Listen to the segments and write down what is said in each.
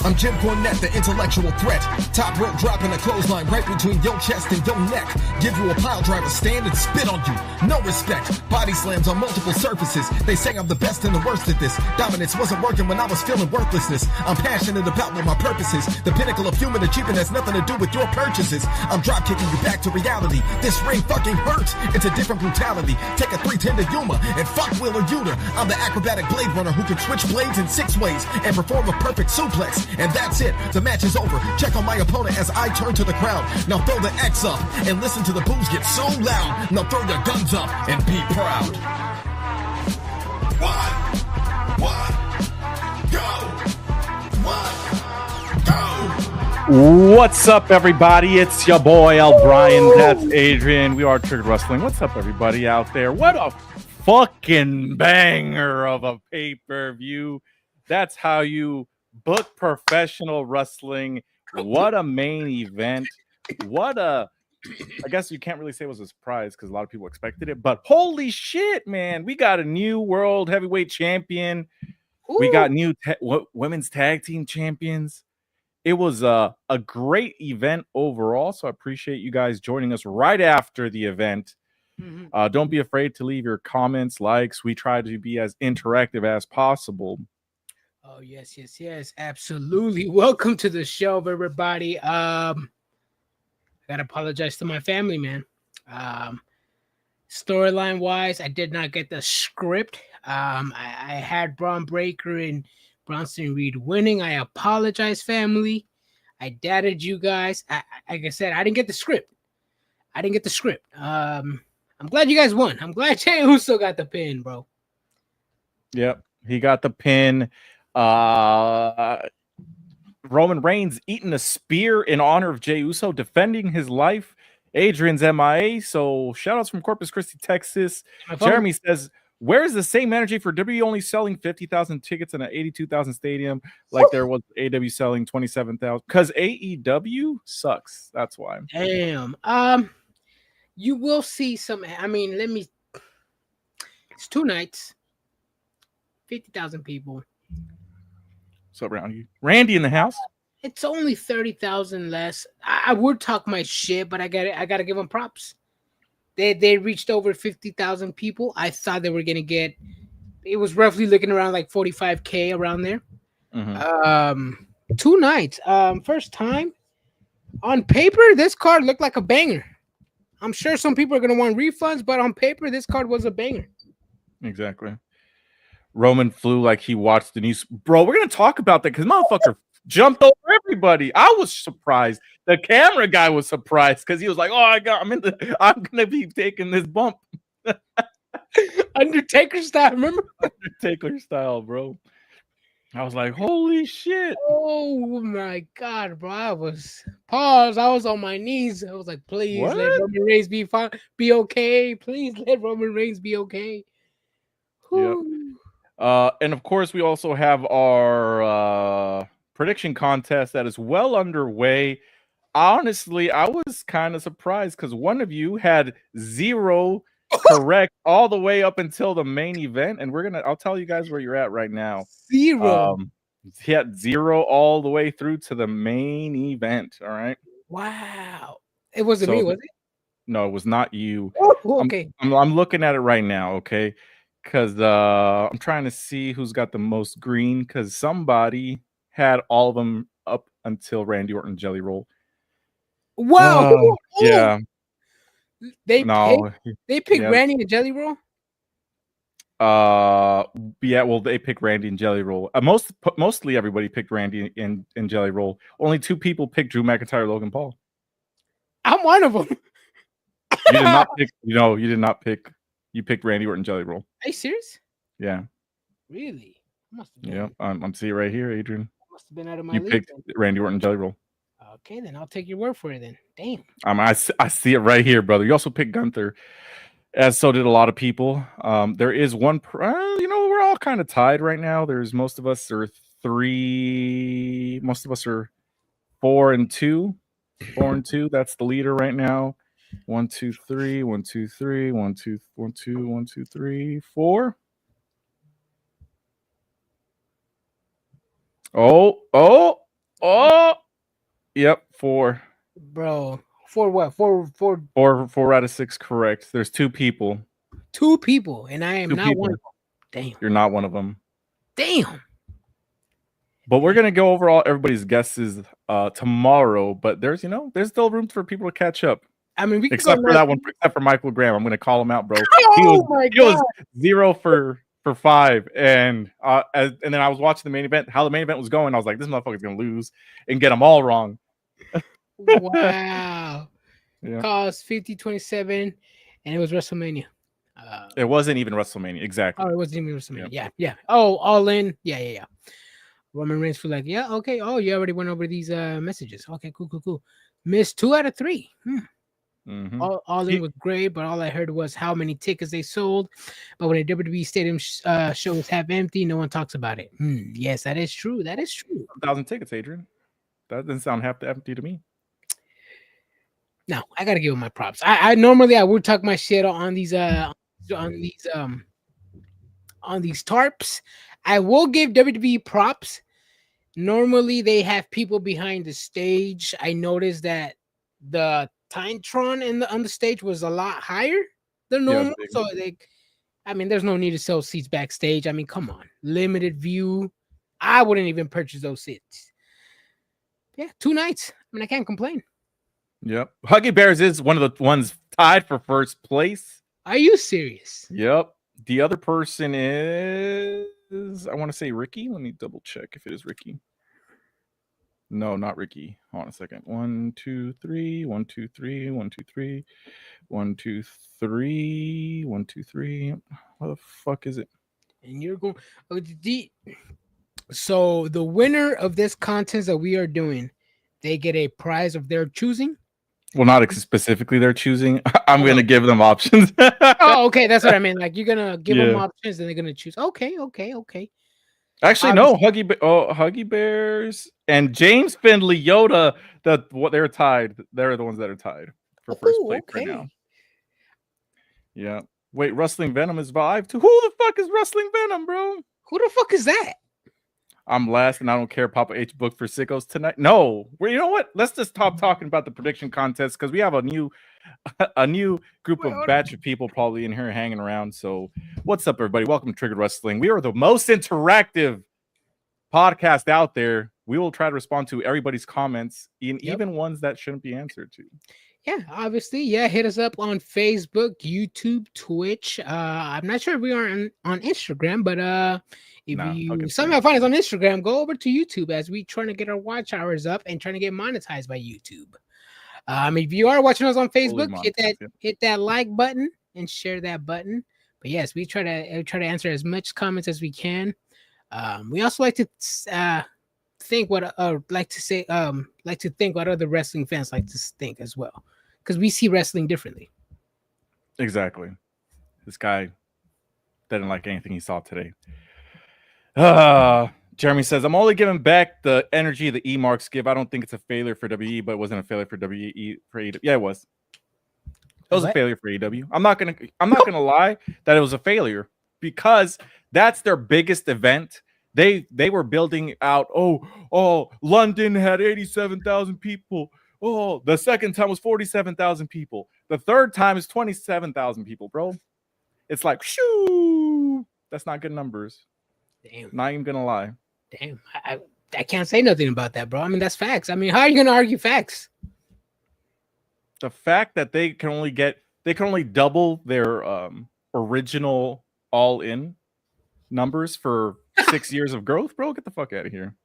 I'm Jim Cornette, the intellectual threat. Top rope dropping a clothesline right between your chest and your neck. Give you a pile driver, stand and spit on you. No respect. Body slams on multiple surfaces. They say I'm the best and the worst at this. Dominance wasn't working when I was feeling worthlessness. I'm passionate about what my purpose is. The pinnacle of human achievement has nothing to do with your purchases. I'm drop kicking you back to reality. This ring fucking hurts. It's a different brutality. Take a 310 to Yuma and fuck Wheeler Yuta. I'm the acrobatic blade runner who can switch blades in 6 ways and perform a perfect suplex. And that's it. The match is over. Check on my opponent as I turn to the crowd. Now throw the X up and listen to the boos get so loud. Now throw your guns up and be proud. One, go. What's up, everybody? It's your boy, Brian. That's Adrian. We are Triggered Wrestling. What's up, everybody out there? What a fucking banger of a pay-per-view. That's how you book professional wrestling. What a main event. I guess you can't really say it was a surprise because a lot of people expected it, but holy shit, man. We got a new world heavyweight champion. Ooh. We got new women's tag team champions. It was a great event overall, so I appreciate you guys joining us right after the event. Mm-hmm. Don't be afraid to leave your comments, likes. We try to be as interactive as possible. Oh, yes, absolutely. Welcome to the show, everybody. I gotta apologize to my family, man. Storyline wise, I did not get the script. I had Bron Breakker and Bronson Reed winning. I apologize, family. I dated you guys. Like I said, I didn't get the script. I'm glad you guys won. I'm glad Jey Uso got the pin, bro. Yep, he got the pin. Roman Reigns eating a spear in honor of Jey Uso, defending his life. Adrian's MIA. So shout outs from Corpus Christi, Texas. Jeremy says, where's the same energy for WWE only selling 50,000 tickets in an 82,000 stadium like there was AEW selling 27,000? Because AEW sucks. That's why. Damn. You will see some. I mean, it's 2 nights, 50,000 people. What's up, Randy in the house? It's only 30,000 less. I would talk my shit, but I gotta give them props. They reached over 50,000 people. I thought they were gonna get. It was roughly looking around like 45K around there. Mm-hmm. 2 nights. First time on paper, this card looked like a banger. I'm sure some people are gonna want refunds, but on paper, this card was a banger. Exactly. Roman flew like he watched the news. Bro, we're going to talk about that because motherfucker jumped over everybody. I was surprised. The camera guy was surprised because he was like, I'm going to be taking this bump. Undertaker style, remember? Undertaker style, bro. I was like, holy shit. Oh, my God, bro. I was on my knees. I was like, please let Roman Reigns be okay. Please let Roman Reigns be okay. Yep. And of course, we also have our prediction contest that is well underway. Honestly, I was kind of surprised because one of you had 0 correct all the way up until the main event, and I'll tell you guys where you're at right now. 0. He had 0 all the way through to the main event. All right. Wow. It wasn't me, was it? No, it was not you. Oh, okay. I'm looking at it right now. Okay. Because I'm trying to see who's got the most green, because somebody had all of them up until Randy Orton Jelly Roll. Wow. Yeah. They picked Randy and Jelly Roll? Yeah, well, they picked Randy and Jelly Roll. Mostly everybody picked Randy and Jelly Roll. Only 2 people picked Drew McIntyre, Logan Paul. I'm one of them. You did not pick, you did not pick. You picked Randy Orton Jelly Roll. Are you serious? Yeah. Really? Must have been. Yeah, I'm seeing it right here, Adrian. Must have been out of my league. You picked Randy Orton Jelly Roll. Okay, then I'll take your word for it then. Damn. I see it right here, brother. You also picked Gunther, as so did a lot of people. There is one. We're all kind of tied right now. Most of us are 3. Most of us are 4 and 2. 4 and 2. That's the leader right now. 1, 2, 3, 1, 2, 3, 1, 2, 1, 2, 1, 2, 3, 4. Oh, Oh, yep, 4. Bro, for what? For 4 out of 6 correct. There's 2 people. 2 people, and I am 2 not people. one of them. Damn. You're not one of them. Damn. But we're gonna go over all everybody's guesses tomorrow. But there's still room for people to catch up. I mean, we can Except go for that one, except for Michael Graham. I'm gonna call him out, bro. Oh my He was God. 0 for 5, and then I was watching the main event. How the main event was going, I was like, this motherfucker's gonna lose and get them all wrong. Wow. Yeah. Cost 50-27, and it was WrestleMania. It wasn't even WrestleMania, exactly. Oh, it wasn't even WrestleMania. Yeah. Oh, All In. Yeah. Roman Reigns for like, yeah, okay. Oh, you already went over these messages. Okay, cool. Missed 2 out of 3. Mm-hmm. All In was great, but all I heard was how many tickets they sold. But when a WWE stadium show is half empty, no one talks about it. Yes, that is true. 1,000 tickets, Adrian. That doesn't sound half empty to me. No, I gotta give him my props. I normally would talk my shit on these tarps. I will give WWE props. Normally they have people behind the stage. I noticed that the Tintron on the stage was a lot higher than normal. So there's no need to sell seats backstage. I mean, come on, limited view. I wouldn't even purchase those seats. Yeah, 2 nights. I mean, I can't complain. Yep. Huggy Bears is one of the ones tied for first place. Are you serious? Yep. The other person is, I want to say Ricky. Let me double check if it is Ricky. No, not Ricky. Hold on a second. 1, 2, 3. 1, 2, 3. 1, 2, 3. 1, 2, 3. 1, 2, 3. What the fuck is it? And you're going. So the winner of this contest that we are doing, they get a prize of their choosing. Well, not specifically their choosing. I'm going to give them options. Oh, okay. That's what I mean. Like, you're going to give them options and they're going to choose. Okay. Actually, no. Huggy Bears and James Finley Yoda. They're tied. They're the ones that are tied for first place right now. Yeah. Wait, Wrestling Venom is live too. Who the fuck is Wrestling Venom, bro? Who the fuck is that? I'm last, and I don't care. Papa H booked for sickos tonight. No, well, you know what? Let's just stop talking about the prediction contest because we have a new group of batch of people probably in here hanging around. So, what's up, everybody? Welcome to Triggered Wrestling. We are the most interactive podcast out there. We will try to respond to everybody's comments, even ones that shouldn't be answered to. Yeah, obviously. Yeah, hit us up on Facebook, YouTube, Twitch. I'm not sure if we are on Instagram, but if you somehow find us on Instagram, go over to YouTube as we trying to get our watch hours up and trying to get monetized by YouTube. If you are watching us on Facebook, hit that like button and share that button. But yes, we try to answer as much comments as we can. We also like to think what other wrestling fans like to think as well, because we see wrestling differently. Exactly. This guy didn't like anything he saw today. Jeremy says, I'm only giving back the energy the E-marks give. I don't think it's a failure for WE, but it wasn't a failure for WE for AEW. Yeah, it was. It was a failure for AEW. I'm not gonna lie that it was a failure because that's their biggest event. They were building out. Oh, London had 87,000 people. Oh, the second time was 47,000 people. The third time is 27,000 people, bro. It's like, shoo. That's not good numbers. Damn. Not even gonna lie. Damn. I can't say nothing about that, bro. I mean, that's facts. I mean, how are you gonna argue facts? The fact that they can only double their original all-in numbers for 6 years of growth, bro. Get the fuck out of here.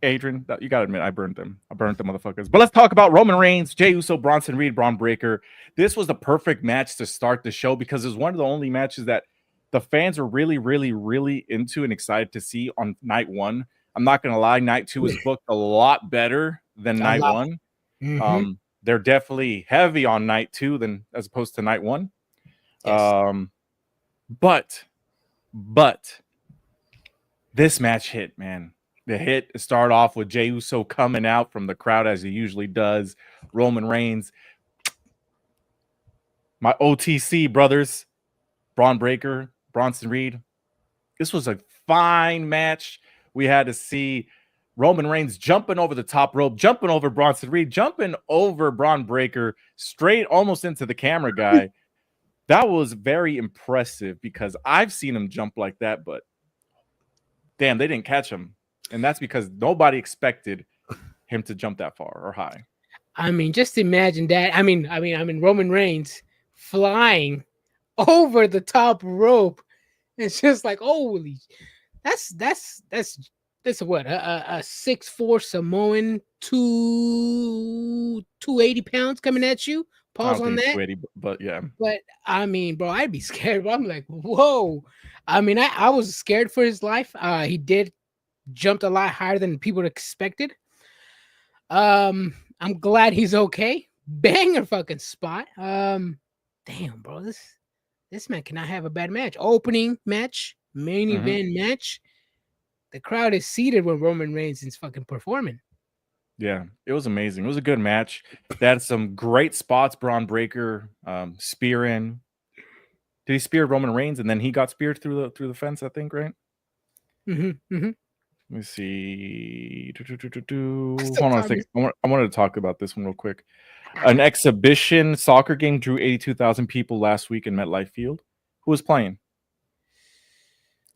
Adrian, you gotta admit, I burnt them motherfuckers. But let's talk about Roman Reigns, Jey Uso, Bronson Reed, Bron Breakker. This was the perfect match to start the show because it was one of the only matches that the fans were really, really, really into and excited to see on night one. I'm not gonna lie, night two was booked a lot better than night one. Mm-hmm. They're definitely heavy on night two as opposed to night one. Yes. But this match hit, man. The hit started off with Jey Uso coming out from the crowd as he usually does. Roman Reigns, my OTC brothers, Bron Breakker, Bronson Reed. This was a fine match We had to see Roman Reigns jumping over the top rope, jumping over Bronson Reed, jumping over Bron Breakker, straight almost into the camera guy. That was very impressive because I've seen him jump like that, but damn, they didn't catch him. And that's because nobody expected him to jump that far or high. I mean, just imagine that. I mean, Roman Reigns flying over the top rope. It's just like, holy, that's what a 6'4" Samoan, 280 pounds coming at you. Pause on that. 280, but yeah. But I mean, bro, I'd be scared. Bro. I'm like, whoa. I mean, I was scared for his life. He did jumped a lot higher than people expected. I'm glad he's okay. Banger fucking spot. Damn, bro, this man cannot have a bad match. Opening match, main event match. The crowd is seated when Roman Reigns is fucking performing. Yeah, it was amazing. It was a good match. They had some great spots. Bron Breakker spearing. Did he spear Roman Reigns and then he got speared through the fence? I think, right? Let me see. Hold on a second. I wanted to talk about this one real quick. An exhibition soccer game drew 82,000 people last week in MetLife Field. Who was playing?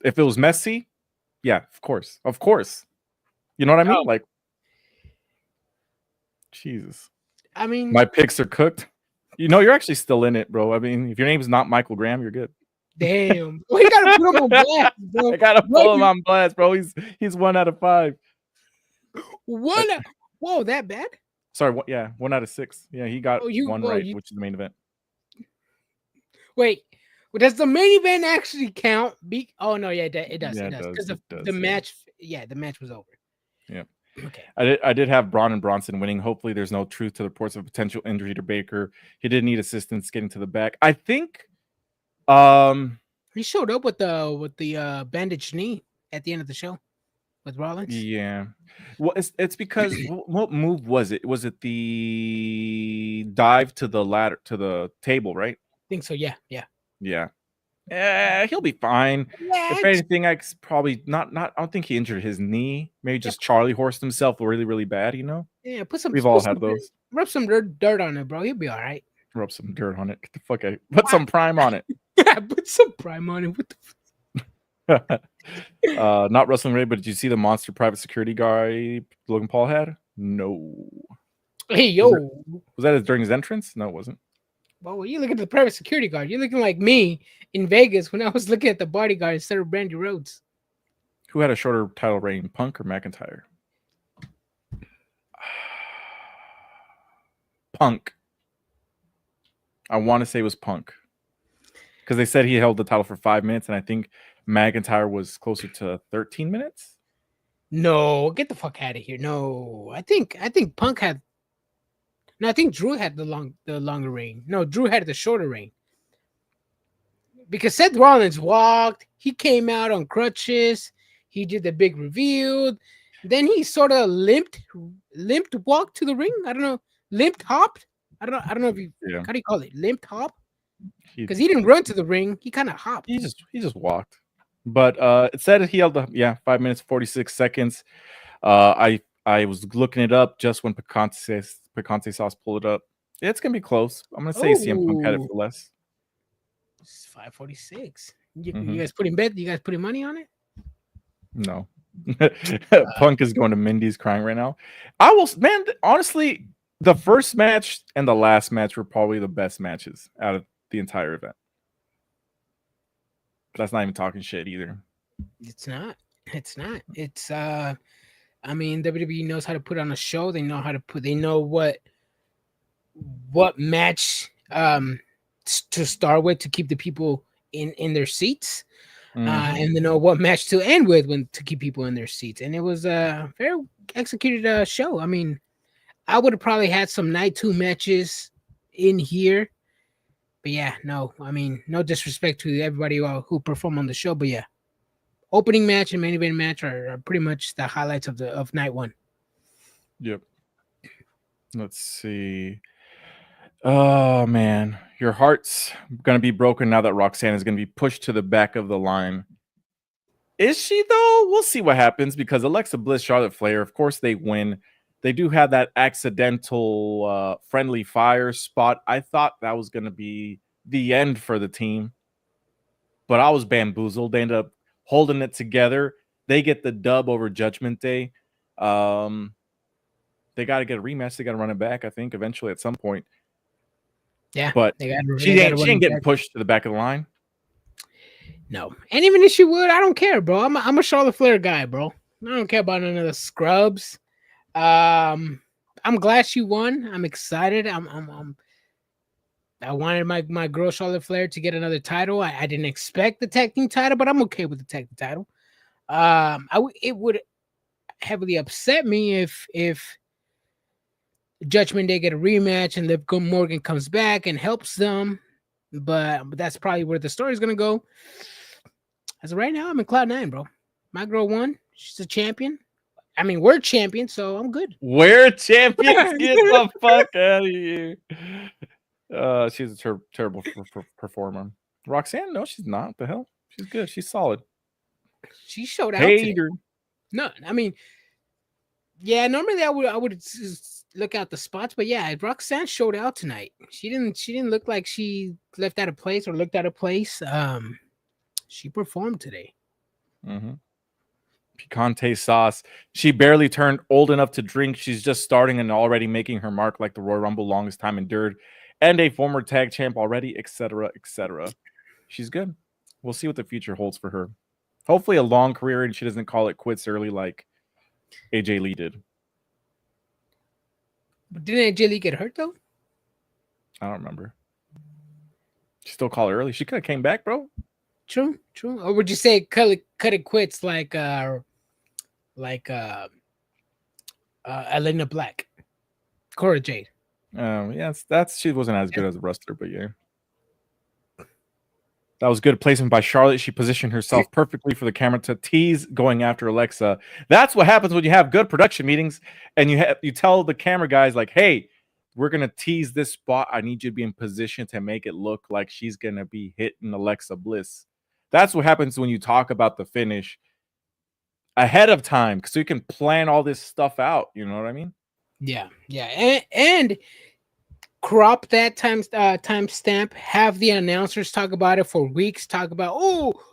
If it was Messi, yeah, of course. You know what I mean? Like, Jesus. I mean, my picks are cooked. You know, you're actually still in it, bro. I mean, if your name's not Michael Graham, you're good. Damn. Well, you gotta put him on blast, bro. I gotta put him on blast, bro. He's 1 out of 5. Whoa, that bad? Sorry, 1 out of 6. Yeah, he got one right, which is the main event. Wait, does the main event actually count? Oh no, yeah, it does. Yeah, it does because the match. Yeah, the match was over. Yeah. Okay. I did have Braun and Bronson winning. Hopefully, there's no truth to the reports of potential injury to Baker. He did need assistance getting to the back. I think. He showed up with the bandaged knee at the end of the show with Rollins. Yeah. Well, it's because what move was it? Was it the dive to the ladder to the table, right? I think so. Yeah. He'll be fine. Yeah, if anything, I probably not. I don't think he injured his knee. Maybe just Charlie horsed himself really, really bad. You know. Yeah. We've all had those. Rub some dirt on it, bro. He'll be all right. Rub some dirt on it. Get the fuck out. Put some prime on it. Yeah, put some prime on it. What the not wrestling related, but did you see the monster private security guy Logan Paul had? No. Hey, yo. Was that during his entrance? No, it wasn't. Well, you look at the private security guard. You're looking like me in Vegas when I was looking at the bodyguard instead of Brandy Rhodes. Who had a shorter title reign, Punk or McIntyre? Punk. I want to say it was Punk. Because they said he held the title for 5 minutes, and I think McIntyre was closer to 13 minutes. No, get the fuck out of here. No, I think Punk had. No, I think Drew had the longer reign. No, Drew had the shorter reign. Because Seth Rollins walked, he came out on crutches, he did the big reveal, then he sort of limped walked to the ring. I don't know, limped hopped. I don't know if you how do you call it? Limped hop? Because he didn't run to the ring, he kind of hopped. He just walked. But it said he held 5 minutes 46 seconds. I was looking it up just when Picante Sauce pulled it up. It's gonna be close. I'm gonna say CM Punk had it for less. It's 546. You guys putting bet? You guys putting money on it? No. Punk is going to Mindy's crying right now. Honestly, the first match and the last match were probably the best matches out of the entire event. But that's not even talking shit either. It's not. I mean, WWE knows how to put on a show. They know what match to start with to keep the people in their seats. And they know what match to end with to keep people in their seats. And it was a very executed show. I mean, I would have probably had some night 2 matches in here. But yeah, no. I mean, no disrespect to everybody who performed on the show. But yeah. Opening match and main event match are pretty much the highlights of night 1. Yep. Let's see. Oh man, your heart's gonna be broken now that Roxanne is gonna be pushed to the back of the line. Is she though? We'll see what happens because Alexa Bliss, Charlotte Flair, of course they win. They do have that accidental friendly fire spot. I thought that was going to be the end for the team, but I was bamboozled. They end up holding it together. They get the dub over Judgment Day. They got to get a rematch. They got to run it back, I think, eventually at some point. Yeah, but she ain't getting pushed to the back of the line. No, and even if she would, I don't care, bro. I'm a Charlotte Flair guy, bro. I don't care about none of the scrubs. I'm glad she won. I'm excited. I wanted my girl Charlotte Flair to get another title. I didn't expect the tag team title, but I'm okay with the tag team title. It would heavily upset me if Judgment Day get a rematch and Liv Morgan comes back and helps them, but that's probably where the story is gonna go. As of right now, I'm in Cloud 9, bro. My girl won. She's a champion. I mean, we're champions, so I'm good. We're champions. Get the fuck out of here. She's a terrible performer. Roxanne, no, she's not. What the hell? She's good. She's solid. She showed out. Hater. No, I mean, yeah. Normally, I would look out the spots, but yeah, Roxanne showed out tonight. She didn't look like she left out of place or looked out of place. She performed today. Mm-hmm. Picante sauce. She barely turned old enough to drink. She's just starting and already making her mark like the Royal Rumble longest time endured, and a former tag champ already, etc., etc. She's good. We'll see what the future holds for her. Hopefully a long career and she doesn't call it quits early like AJ Lee did. But didn't AJ Lee get hurt though? I don't remember. She still called it early. She could have came back, bro. True. Or would you say cut it quits like Elena Black, Cora Jade? Yeah, she wasn't as good as a wrestler, but yeah. That was good placement by Charlotte. She positioned herself perfectly for the camera to tease going after Alexa. That's what happens when you have good production meetings and you tell the camera guys like, hey, we're going to tease this spot. I need you to be in position to make it look like she's going to be hitting Alexa Bliss. That's what happens when you talk about the finish ahead of time, so you can plan all this stuff out. You know what I mean? Yeah. And crop that timestamp. Have the announcers talk about it for weeks. Talk about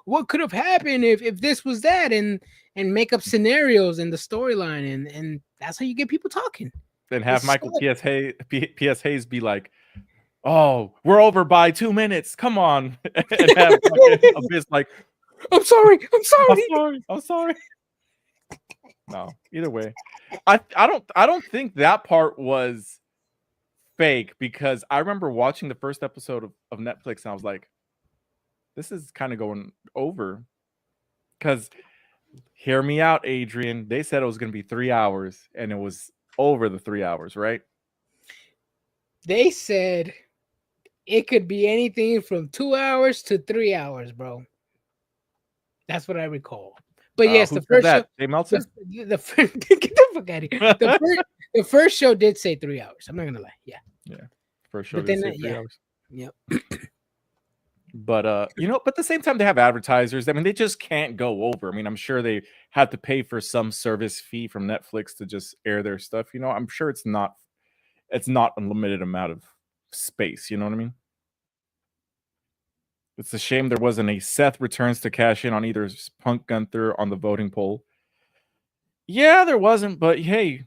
what could have happened if this was that, and make up scenarios in the storyline, and that's how you get people talking. Then have Michael P.S. Hayes be like, "Oh, we're over by 2 minutes. Come on," and have Abyss like, I'm sorry. No, either way, I don't think that part was fake, because I remember watching the first episode of Netflix and I was like, this is kind of going over, because hear me out, Adrian. They said it was going to be 3 hours and it was over the 3 hours, right? They said it could be anything from 2 hours to 3 hours, bro. That's what I recall. But yes, the first show, Dave Meltzer? Get the fuck out of here. The first show did say 3 hours. I'm not gonna lie. Yeah. First show did say 3 hours. Yep. But but at the same time, they have advertisers. I mean, they just can't go over. I mean, I'm sure they have to pay for some service fee from Netflix to just air their stuff. I'm sure it's not unlimited amount of space. You know what I mean? It's a shame there wasn't a Seth returns to cash in on either Punk Gunther on the voting poll. Yeah, there wasn't, but hey,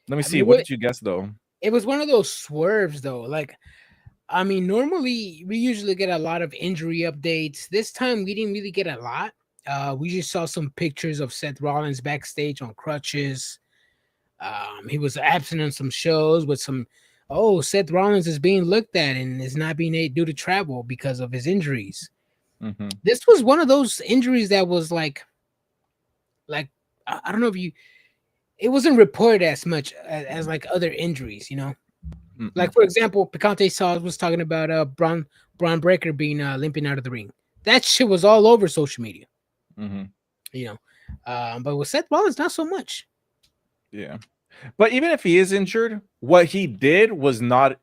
let me see. What did you guess though? It was one of those swerves though. Like, I mean, normally we usually get a lot of injury updates. This time we didn't really get a lot. We just saw some pictures of Seth Rollins backstage on crutches. He was absent on some shows with some. Seth Rollins is being looked at and is not being able due to travel because of his injuries. Mm-hmm. This was one of those injuries that was like I don't know if it wasn't reported as much as like other injuries, Mm-hmm. Like for example, Picante Sauce was talking about Bron Breakker being limping out of the ring. That shit was all over social media. Mm-hmm. But with Seth Rollins, not so much. Yeah. But even if he is injured, what he did was not.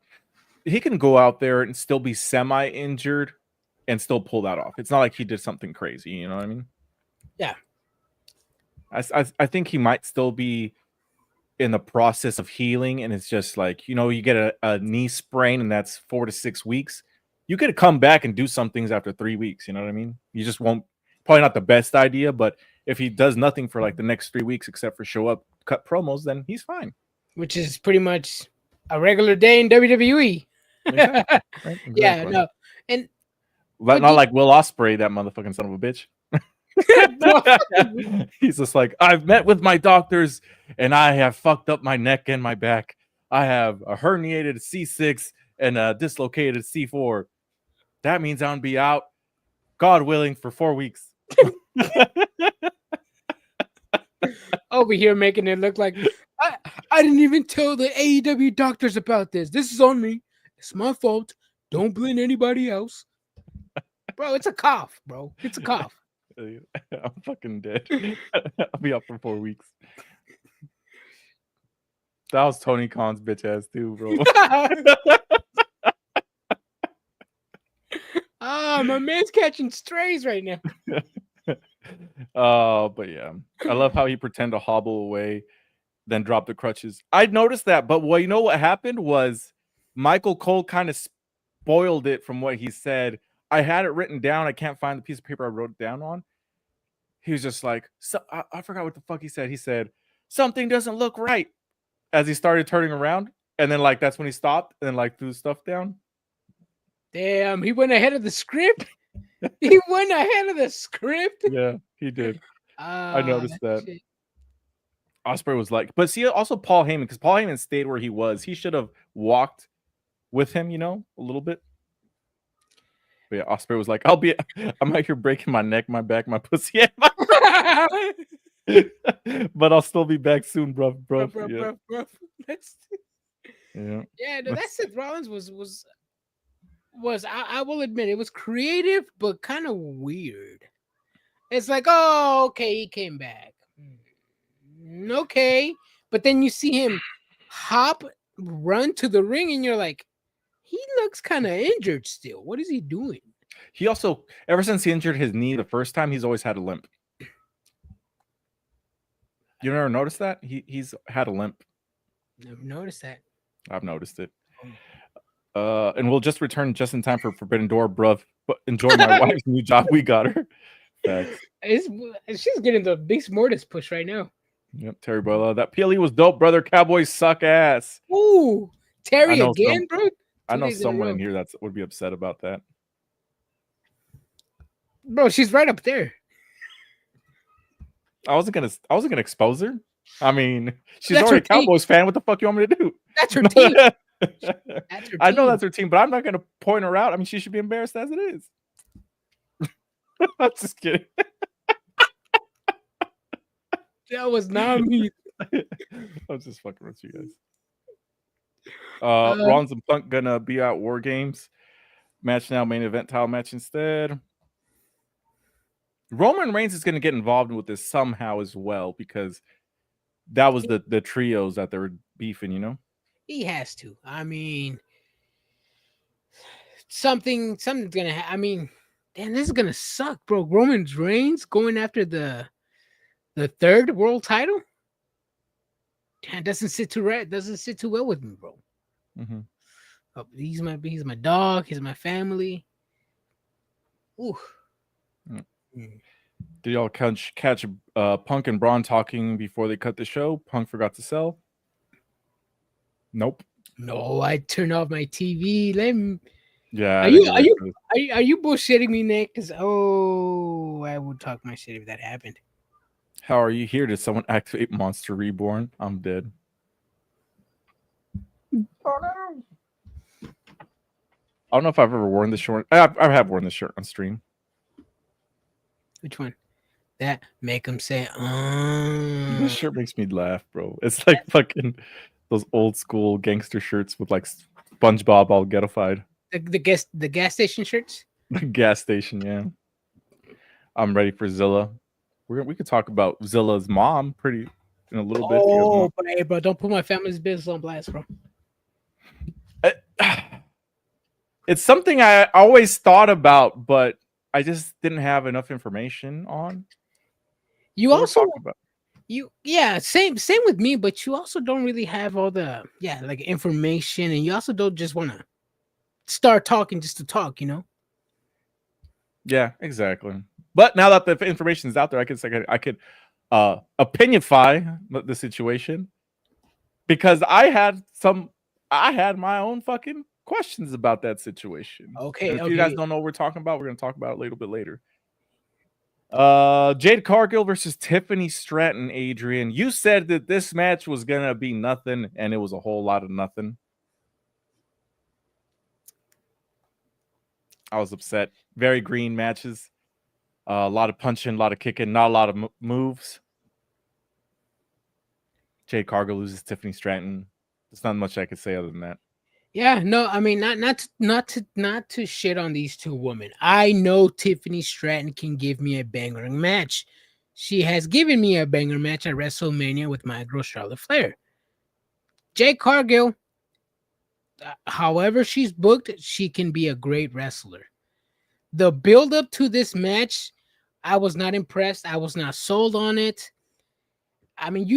He can go out there and still be semi-injured and still pull that off. It's not like he did something crazy. You know what I mean? Yeah. I think he might still be in the process of healing, and it's just like, you get a knee sprain, and that's 4 to 6 weeks. You could come back and do some things after 3 weeks. You know what I mean? You just won't. Probably not the best idea, but if he does nothing for like the next 3 weeks except for show up, cut promos, then he's fine. Which is pretty much a regular day in WWE. Exactly. Right? Exactly. Yeah, no, and not like Will Ospreay, that motherfucking son of a bitch. He's just like, I've met with my doctors and I have fucked up my neck and my back. I have a herniated C6 and a dislocated C4. That means I'm gonna be out, God willing, for 4 weeks. Over here making it look like I didn't even tell the AEW doctors about this. This is on me. It's my fault. Don't blame anybody else. Bro, it's a cough, bro. It's a cough. I'm fucking dead. I'll be up for 4 weeks. That was Tony Khan's bitch ass too, bro. My man's catching strays right now. But yeah, I love how he pretended to hobble away, then drop the crutches. I noticed that, but what happened was Michael Cole kind of spoiled it from what he said. I had it written down. I can't find the piece of paper I wrote it down on. He was just like, I forgot what the fuck he said. He said, something doesn't look right, as he started turning around. And then like, that's when he stopped and then like threw stuff down. Damn, he went ahead of the script. He went ahead of the script. Yeah, he did. I noticed that. Shit. Ospreay was like, but see, also Paul Heyman, because Paul Heyman stayed where he was. He should have walked with him, a little bit. But yeah, Ospreay was like, I'm out here breaking my neck, my back, my pussy, and my but I'll still be back soon, bro. Yeah, no, that Seth Rollins was I will admit it was creative, but kind of weird. It's like, oh, okay, he came back. Okay. But then you see him run to the ring, and you're like, he looks kind of injured still. What is he doing? He also, ever since he injured his knee the first time, he's always had a limp. You never noticed that? He's had a limp. Never noticed that. I've noticed it. And we'll just return just in time for Forbidden Door, bruv. But enjoy my wife's new job. We got her. She's getting the Beast Mortis push right now. Yep, Terry Boyle. That PLE was dope, brother. Cowboys suck ass. Ooh, Terry again, bro. I know someone in here that would be upset about that. Bro, she's right up there. I wasn't gonna expose her. I mean, she's already a Cowboys fan. What the fuck you want me to do? That's her team. I know that's her team, but I'm not gonna point her out. I mean, she should be embarrassed as it is. I'm just kidding. That was not me. I was just fucking with you guys. Rollins and Punk gonna be at War Games. Match now, main event title match instead. Roman Reigns is gonna get involved with this somehow as well, because that was the trios that they were beefing, He has to. I mean, something's gonna happen. I mean, damn, this is gonna suck, bro. Roman Reigns going after the third world title. Damn, doesn't sit too well with me, bro. Mm-hmm. Oh, he's my dog. He's my family. Ooh. Did y'all catch Punk and Braun talking before they cut the show? Punk forgot to sell. Nope. No, I turned off my TV. Yeah. Are you bullshitting me, Nick? Because I would talk my shit if that happened. How are you here? Did someone activate Monster Reborn? I'm dead. Oh no. I don't know if I've ever worn this shirt. I have worn this shirt on stream. Which one? That make them say, This shirt makes me laugh, bro. It's like fucking those old school gangster shirts with like SpongeBob all ghettofied. The gas station shirts? The gas station, yeah. I'm ready for Zilla. We could talk about Zilla's mom in a little bit. Oh, but hey, bro, don't put my family's business on blast, bro. It's something I always thought about, but I just didn't have enough information on. You What we're also talking about. same with me, but you also don't really have all the like information, and you also don't just want to start talking just to talk, you know? Yeah, exactly. But now that the information is out there, I could opinionify the situation because I had my own fucking questions about that situation. And Okay, if you guys okay. don't know what we're talking about, we're gonna talk about it a little bit later. Jade Cargill versus Tiffany Stratton, Adrian. You said that this match was gonna be nothing, and it was a whole lot of nothing. I was upset. Very green matches. A lot of punching, a lot of kicking, not a lot of moves. Jade Cargill loses Tiffany Stratton. There's not much I could say other than that. Yeah, no, I mean not to shit on these two women. I know Tiffany Stratton can give me a banger match. She has given me a banger match at WrestleMania with my girl Charlotte Flair. Jade Cargill, however she's booked, she can be a great wrestler. The build up to this match, I was not impressed. I was not sold on it. I mean,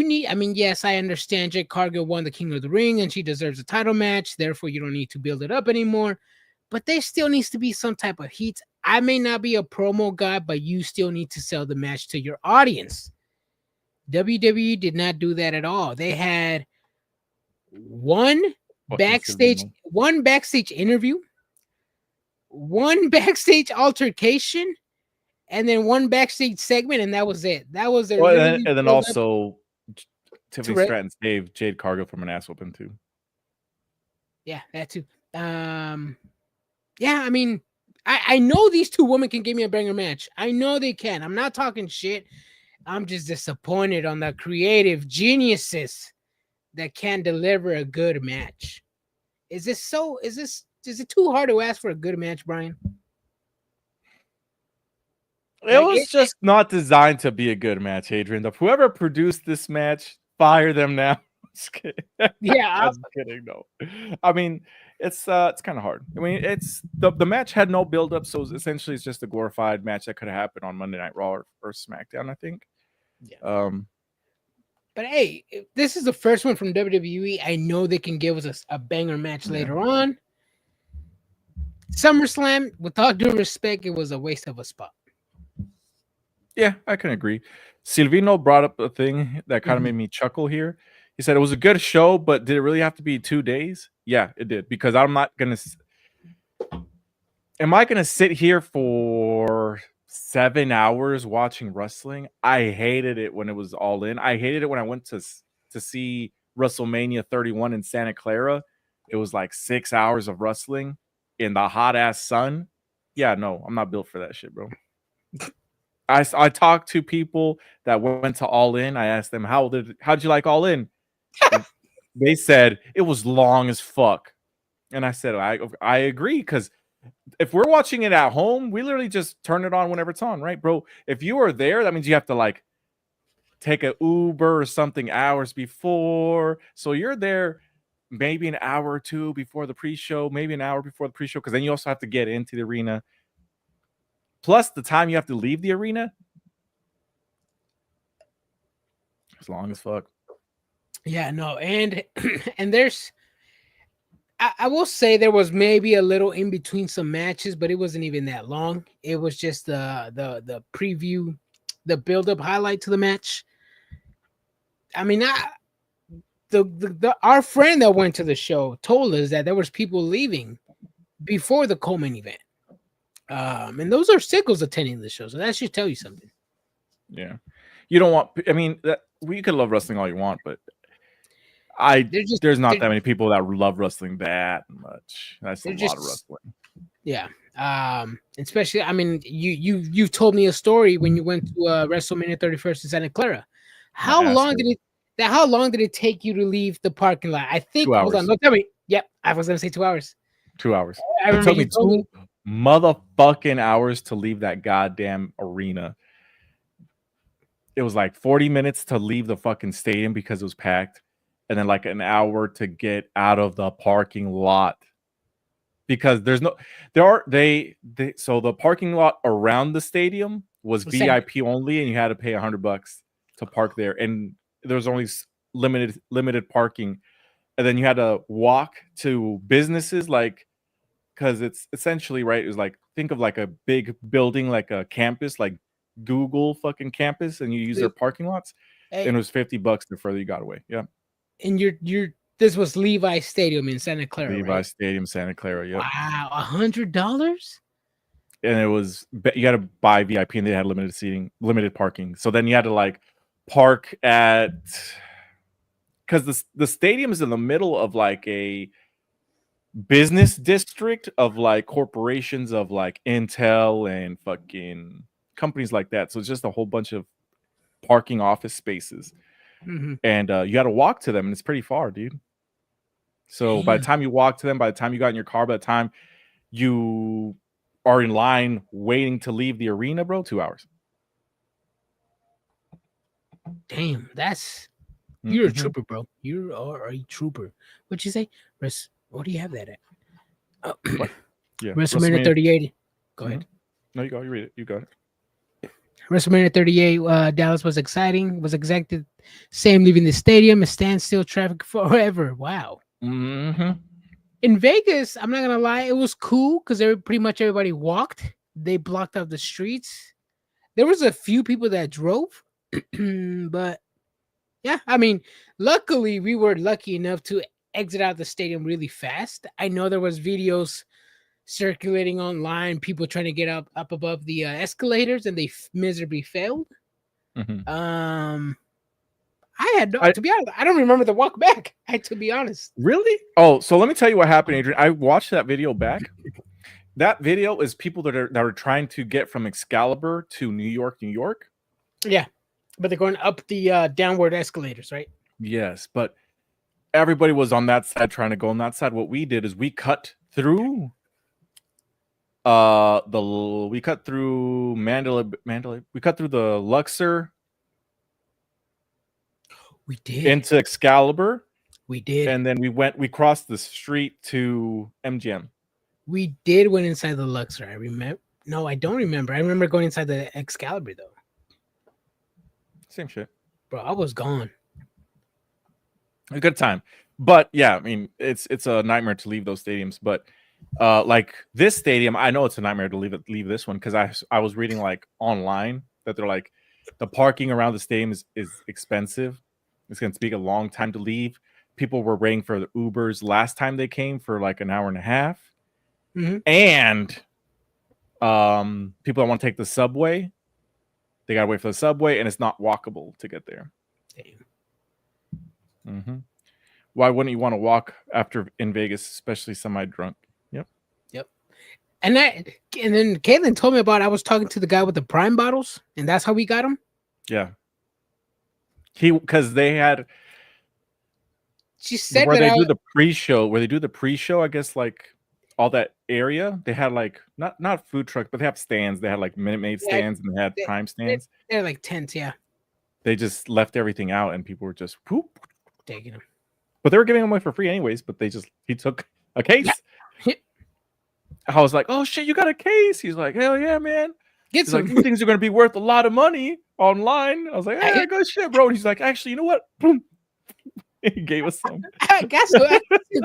yes, I understand Jade Cargill won the King of the Ring and she deserves a title match. Therefore, you don't need to build it up anymore. But there still needs to be some type of heat. I may not be a promo guy, but you still need to sell the match to your audience. WWE did not do that at all. They had one backstage interview, one backstage altercation, and then one backstage segment, and that was it. That was their and then also Tiffany Stratton saved Jade Cargill from an ass whooping too. Yeah, that too. Yeah, I mean, I know these two women can give me a banger match. I know they can. I'm not talking shit. I'm just disappointed on the creative geniuses that can deliver a good match. Is it too hard to ask for a good match, Brian? It was just not designed to be a good match, Adrian. Whoever produced this match, fire them now. Just kidding. Yeah, I'm kidding. No, I mean it's kind of hard. I mean, it's the match had no build up, so essentially it's just a glorified match that could have happened on Monday Night Raw or SmackDown, I think. Yeah. But hey, this is the first one from WWE. I know they can give us a banger match later on. SummerSlam, with all due respect, it was a waste of a spot. Yeah, I can agree. Silvino brought up a thing that kind of made me chuckle here. He said it was a good show, but did it really have to be 2 days? Yeah, it did. Because I'm not going to... Am I going to sit here for 7 hours watching wrestling? I hated it when it was all in. I hated it when I went to see WrestleMania 31 in Santa Clara. It was like 6 hours of wrestling in the hot-ass sun. Yeah, no, I'm not built for that shit, bro. I talked to people that went to All In. I asked them, how'd you like All In? They said it was long as fuck. And I said, I agree, because if we're watching it at home, we literally just turn it on whenever it's on, right, bro? If you are there, that means you have to like take an Uber or something hours before. So you're there maybe an hour or two before the pre-show, maybe an hour before the pre-show, because then you also have to get into the arena. Plus the time you have to leave the arena. As long as fuck. Yeah, no, and there's I will say there was maybe a little in between some matches, but it wasn't even that long. It was just the preview, the build-up highlight to the match. I mean, our friend that went to the show told us that there was people leaving before the Coleman event. And those are sickles attending the show, so that should tell you something. Yeah, you don't want. I mean, you can love wrestling all you want, but there's not that many people that love wrestling that much. That's a lot of wrestling. Yeah. Especially, I mean, you've told me a story when you went to WrestleMania 31st in Santa Clara. How long did it take you to leave the parking lot? I think 2 hours. Hold on, don't tell me. Yep, I was gonna say 2 hours. 2 hours. It took me 2 motherfucking hours to leave that goddamn arena. It was like 40 minutes to leave the fucking stadium because it was packed, and then like an hour to get out of the parking lot. Because so the parking lot around the stadium was VIP only, and you had to pay $100 to park there, and there was only limited parking, and then you had to walk to businesses, like, because it's essentially, right, it was like, think of like a big building, like a campus, like Google fucking campus, and you use their parking lots, and it was $50 the further you got away. Yeah. And this was Levi Stadium in Santa Clara. Levi right? Stadium, Santa Clara. Yep. Wow, $100. And it was, you had to buy VIP, and they had limited seating, limited parking. So then you had to like park at, because the stadium is in the middle of like a business district of like corporations of like Intel and fucking companies like that. So it's just a whole bunch of parking office spaces, and you got to walk to them, and it's pretty far, dude. So by the time you walk to them, by the time you got in your car, by the time you are in line waiting to leave the arena, bro, 2 hours. Damn, you're a trooper, bro. You are a trooper. What'd you say? What do you have that at? What? Yeah, WrestleMania 38. Go ahead. No, you go. You read it. You got it. WrestleMania 38, Dallas was exciting. Was exacted. Same leaving the stadium. A standstill traffic forever. Wow. In Vegas, I'm not gonna lie, it was cool because pretty much everybody walked. They blocked out the streets. There was a few people that drove, but yeah, I mean, luckily we were lucky enough to exit out the stadium really fast. I know there was videos circulating online, people trying to get up above the escalators, and they miserably failed. To be honest, I don't remember the walk back. To be honest. Really? Oh, so let me tell you what happened, Adrian. I watched that video back. That video is people that are trying to get from Excalibur to New York. Yeah, but they're going up the downward escalators, right? Yes, but everybody was on that side trying to go on that side. What we did is we cut through we cut through Mandalay. We cut through the Luxor. We did. Into Excalibur. We did. And then we crossed the street to MGM. We did went inside the Luxor. I remember. No, I don't remember. I remember going inside the Excalibur though. Same shit. Bro, I was gone. A good time. But yeah, I mean, it's a nightmare to leave those stadiums. But like this stadium, I know it's a nightmare to leave this one, because I was reading like online that they're like, the parking around the stadium is expensive. It's going to take a long time to leave. People were waiting for the Ubers last time they came for like an hour and a half. And people that want to take the subway, they got to wait for the subway, and it's not walkable to get there. Damn. Why wouldn't you want to walk after in Vegas, especially semi-drunk? Yep. And then Caitlin told me about, I was talking to the guy with the Prime bottles, and that's how we got them. Yeah. Because they had, she said where they do the pre-show, I guess, like all that area, they had like not food trucks, but they have stands. They had like Minute Maid stands, and they had Prime stands. They're like tents, yeah. They just left everything out, and people were just taking them. But they were giving them away for free anyways. But he took a case. Yeah. I was like, oh shit, you got a case? He's like, hell yeah, man. He's like, these things are going to be worth a lot of money online. I was like, hey, good shit, bro. And he's like, actually, you know what? Boom. He gave us some. I guess so. I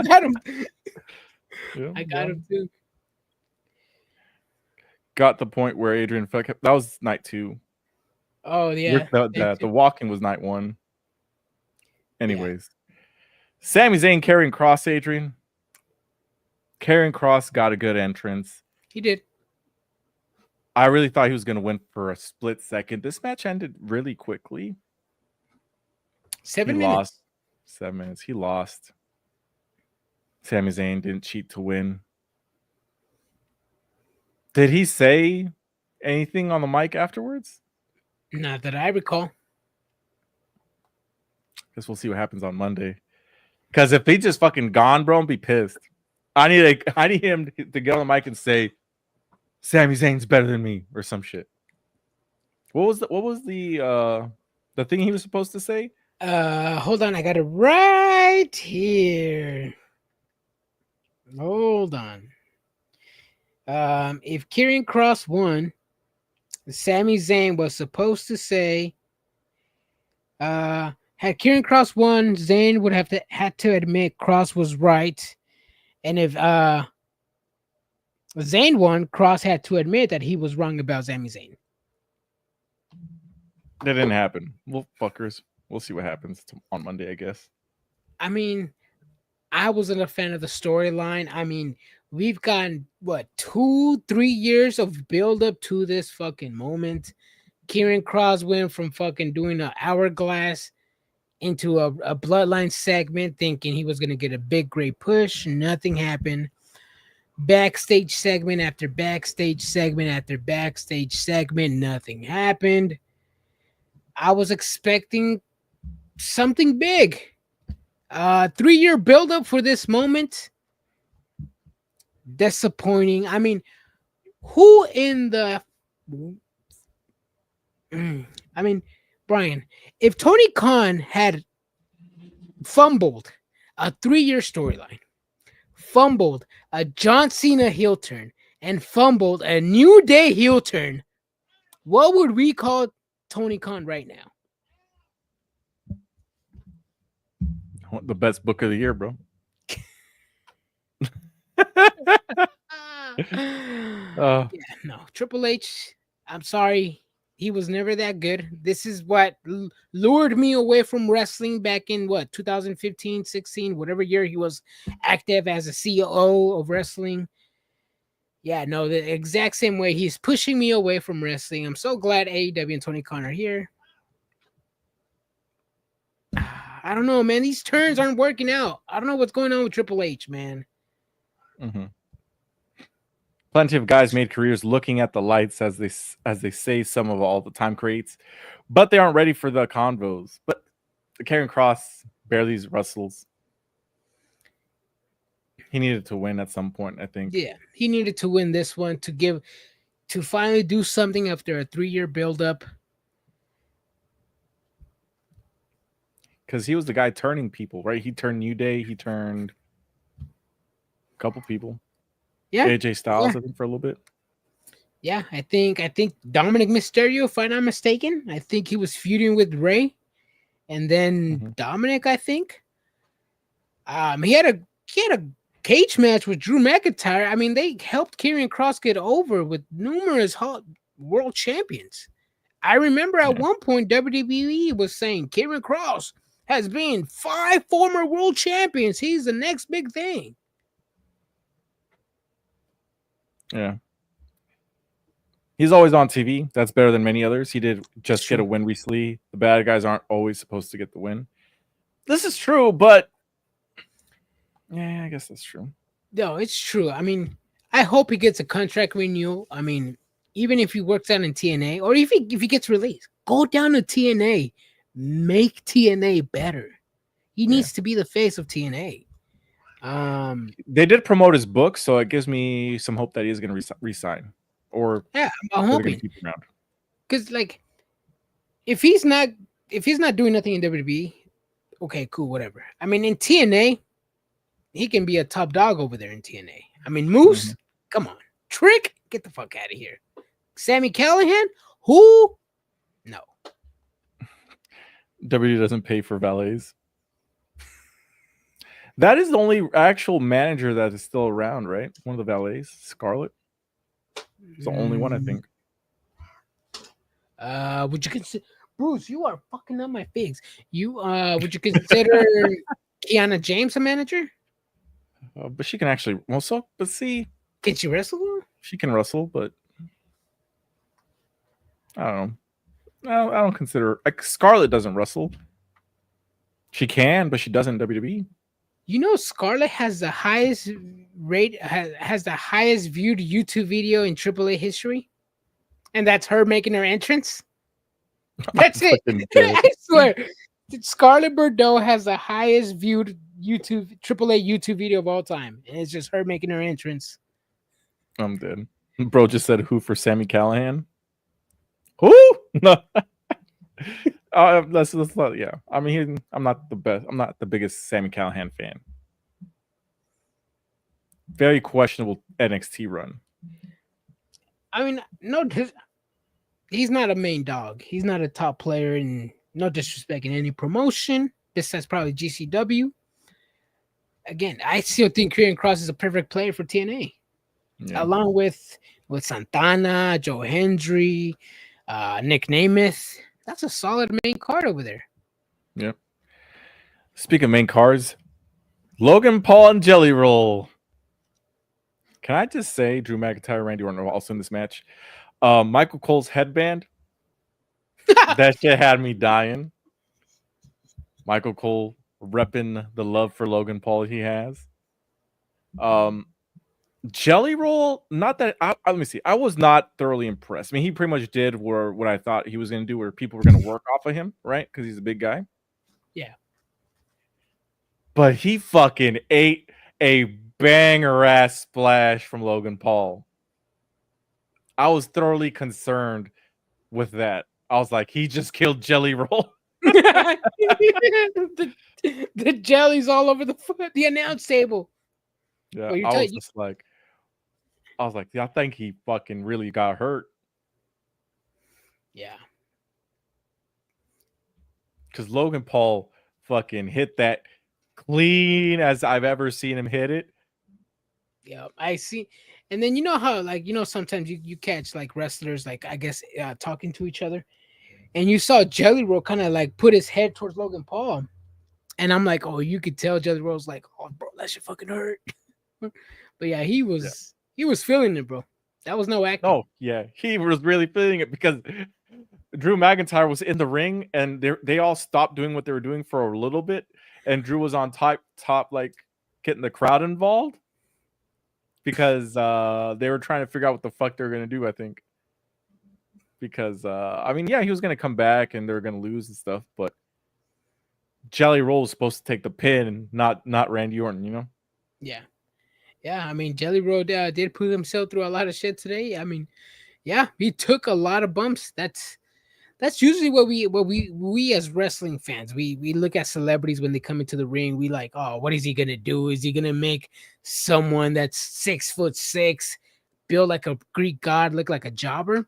got him. Yeah, I got him too. Got the point where Adrian felt that was night 2. Oh yeah. The walking was night 1. Anyways, Sami Zayn carrying Cross, Adrian. Karrion Kross got a good entrance. He did. I really thought he was going to win for a split second. This match ended really quickly. 7 minutes. Lost. 7 minutes. He lost. Sami Zayn didn't cheat to win. Did he say anything on the mic afterwards? Not that I recall. Guess we'll see what happens on Monday. Because if he just fucking gone, bro, I'd be pissed. I need him to get on the mic and say, Sami Zayn's better than me, or some shit. What was the thing he was supposed to say? Hold on, I got it right here. Hold on. If Karrion Kross won, Sami Zayn was supposed to say, had Kieran Cross won, Zayn would have had to admit Cross was right. And if Zayn won, Cross had to admit that he was wrong about Sami Zayn. That didn't happen. Well, fuckers. We'll see what happens on Monday, I guess. I mean, I wasn't a fan of the storyline. I mean, we've gotten, 2-3 years of build up to this fucking moment. Kieran Cross went from fucking doing an hourglass into a bloodline segment, thinking he was going to get a big, great push. Nothing happened. Backstage segment after backstage segment after backstage segment, nothing happened. I was expecting something big. 3-year buildup for this moment. Disappointing. I mean, who in the... I mean, Brian, if Tony Khan had fumbled a 3-year storyline, fumbled a John Cena heel turn, and fumbled a New Day heel turn, what would we call Tony Khan right now? The best book of the year, bro. Yeah, no, Triple H, I'm sorry. He was never that good. This is what lured me away from wrestling back in 2015, 16, whatever year he was active as a CEO of wrestling. Yeah, no, the exact same way he's pushing me away from wrestling. I'm so glad AEW and Tony Khan are here. I don't know, man. These turns aren't working out. I don't know what's going on with Triple H, man. Mm-hmm. Plenty of guys made careers looking at the lights, as they say some of all the time creates, but they aren't ready for the convos. But Karen Cross barely wrestles. He needed to win at some point, I think. Yeah, he needed to win this one to finally do something after a 3-year buildup. Because he was the guy turning people, right? He turned New Day. He turned a couple people. Yeah, AJ Styles, I think, for a little bit. Yeah, I think Dominic Mysterio, if I'm not mistaken, I think he was feuding with Ray, and then Dominic, I think, he had a cage match with Drew McIntyre. I mean, they helped Kieran Cross get over with numerous world champions. I remember at one point WWE was saying Kieran Cross has been 5 former world champions. He's the next big thing. Yeah. He's always on TV. That's better than many others. He did just get a win recently. The bad guys aren't always supposed to get the win. This is true, but yeah, I guess that's true. No, it's true. I mean, I hope he gets a contract renewal. I mean, even if he works out in TNA, or if he gets released, go down to TNA, make TNA better. He needs to be the face of TNA. They did promote his book, so it gives me some hope that he is going to resign. Or yeah, I'm hoping, because if he's not doing nothing in WWE, okay, cool, whatever. I mean, in TNA, he can be a top dog over there in TNA. I mean, Moose, come on, Trick, get the fuck out of here. Sami Callihan, who? No. WWE doesn't pay for valets. That is the only actual manager that is still around, right? One of the valets, Scarlett. It's the only one, I think. Would you consider Bruce? You are fucking up my figs. Would you consider Kiana James a manager? But she can actually also. But see, can she wrestle? She can wrestle, but I don't know. No, I don't consider Scarlett doesn't wrestle. She can, but she doesn't in WWE. You know, Scarlett has the highest has the highest viewed YouTube video in AAA history, and that's her making her entrance. That's it. I swear, Scarlett Bordeaux has the highest viewed AAA YouTube video of all time, and it's just her making her entrance. I'm dead. Bro just said who for Sami Callihan? Who? No. Let's not, yeah. I mean, I'm not the best. I'm not the biggest Sami Callihan fan. Very questionable NXT run. I mean, no. He's not a main dog. He's not a top player, and no disrespect in any promotion. Besides probably GCW. Again, I still think Karrion Kross is a perfect player for TNA, along with Santana, Joe Hendry, Nick Nemeth. That's a solid main card over there. Yeah. Speaking of main cards, Logan Paul and Jelly Roll. Can I just say Drew McIntyre, Randy Orton are also in this match? Michael Cole's headband. That shit had me dying. Michael Cole repping the love for Logan Paul he has. Jelly Roll, not that let me see. I was not thoroughly impressed. I mean, he pretty much did what I thought he was going to do, where people were going to work off of him, right? Because he's a big guy. Yeah. But he fucking ate a banger ass splash from Logan Paul. I was thoroughly concerned with that. I was like, he just killed Jelly Roll. the jelly's all over the announce table. Yeah, I was like, I think he fucking really got hurt. Yeah. Because Logan Paul fucking hit that clean as I've ever seen him hit it. Yeah, I see. And then you know how, like, sometimes you catch like wrestlers, like, I guess, talking to each other. And you saw Jelly Roll kind of like put his head towards Logan Paul. And I'm like, oh, you could tell Jelly Roll's like, oh, bro, that shit fucking hurt. But yeah, he was feeling it, bro. That was no acting. Oh, yeah. He was really feeling it because Drew McIntyre was in the ring and they all stopped doing what they were doing for a little bit. And Drew was on top, like getting the crowd involved because they were trying to figure out what the fuck they were going to do, I think. Because, I mean, yeah, he was going to come back and they were going to lose and stuff. But Jelly Roll was supposed to take the pin and not Randy Orton, you know? Yeah. Yeah, I mean, Jelly Roll did put himself through a lot of shit today. I mean, yeah, he took a lot of bumps. That's usually what we as wrestling fans, we look at celebrities when they come into the ring. We like, oh, what is he gonna do? Is he gonna make someone that's 6'6", built like a Greek god, look like a jobber?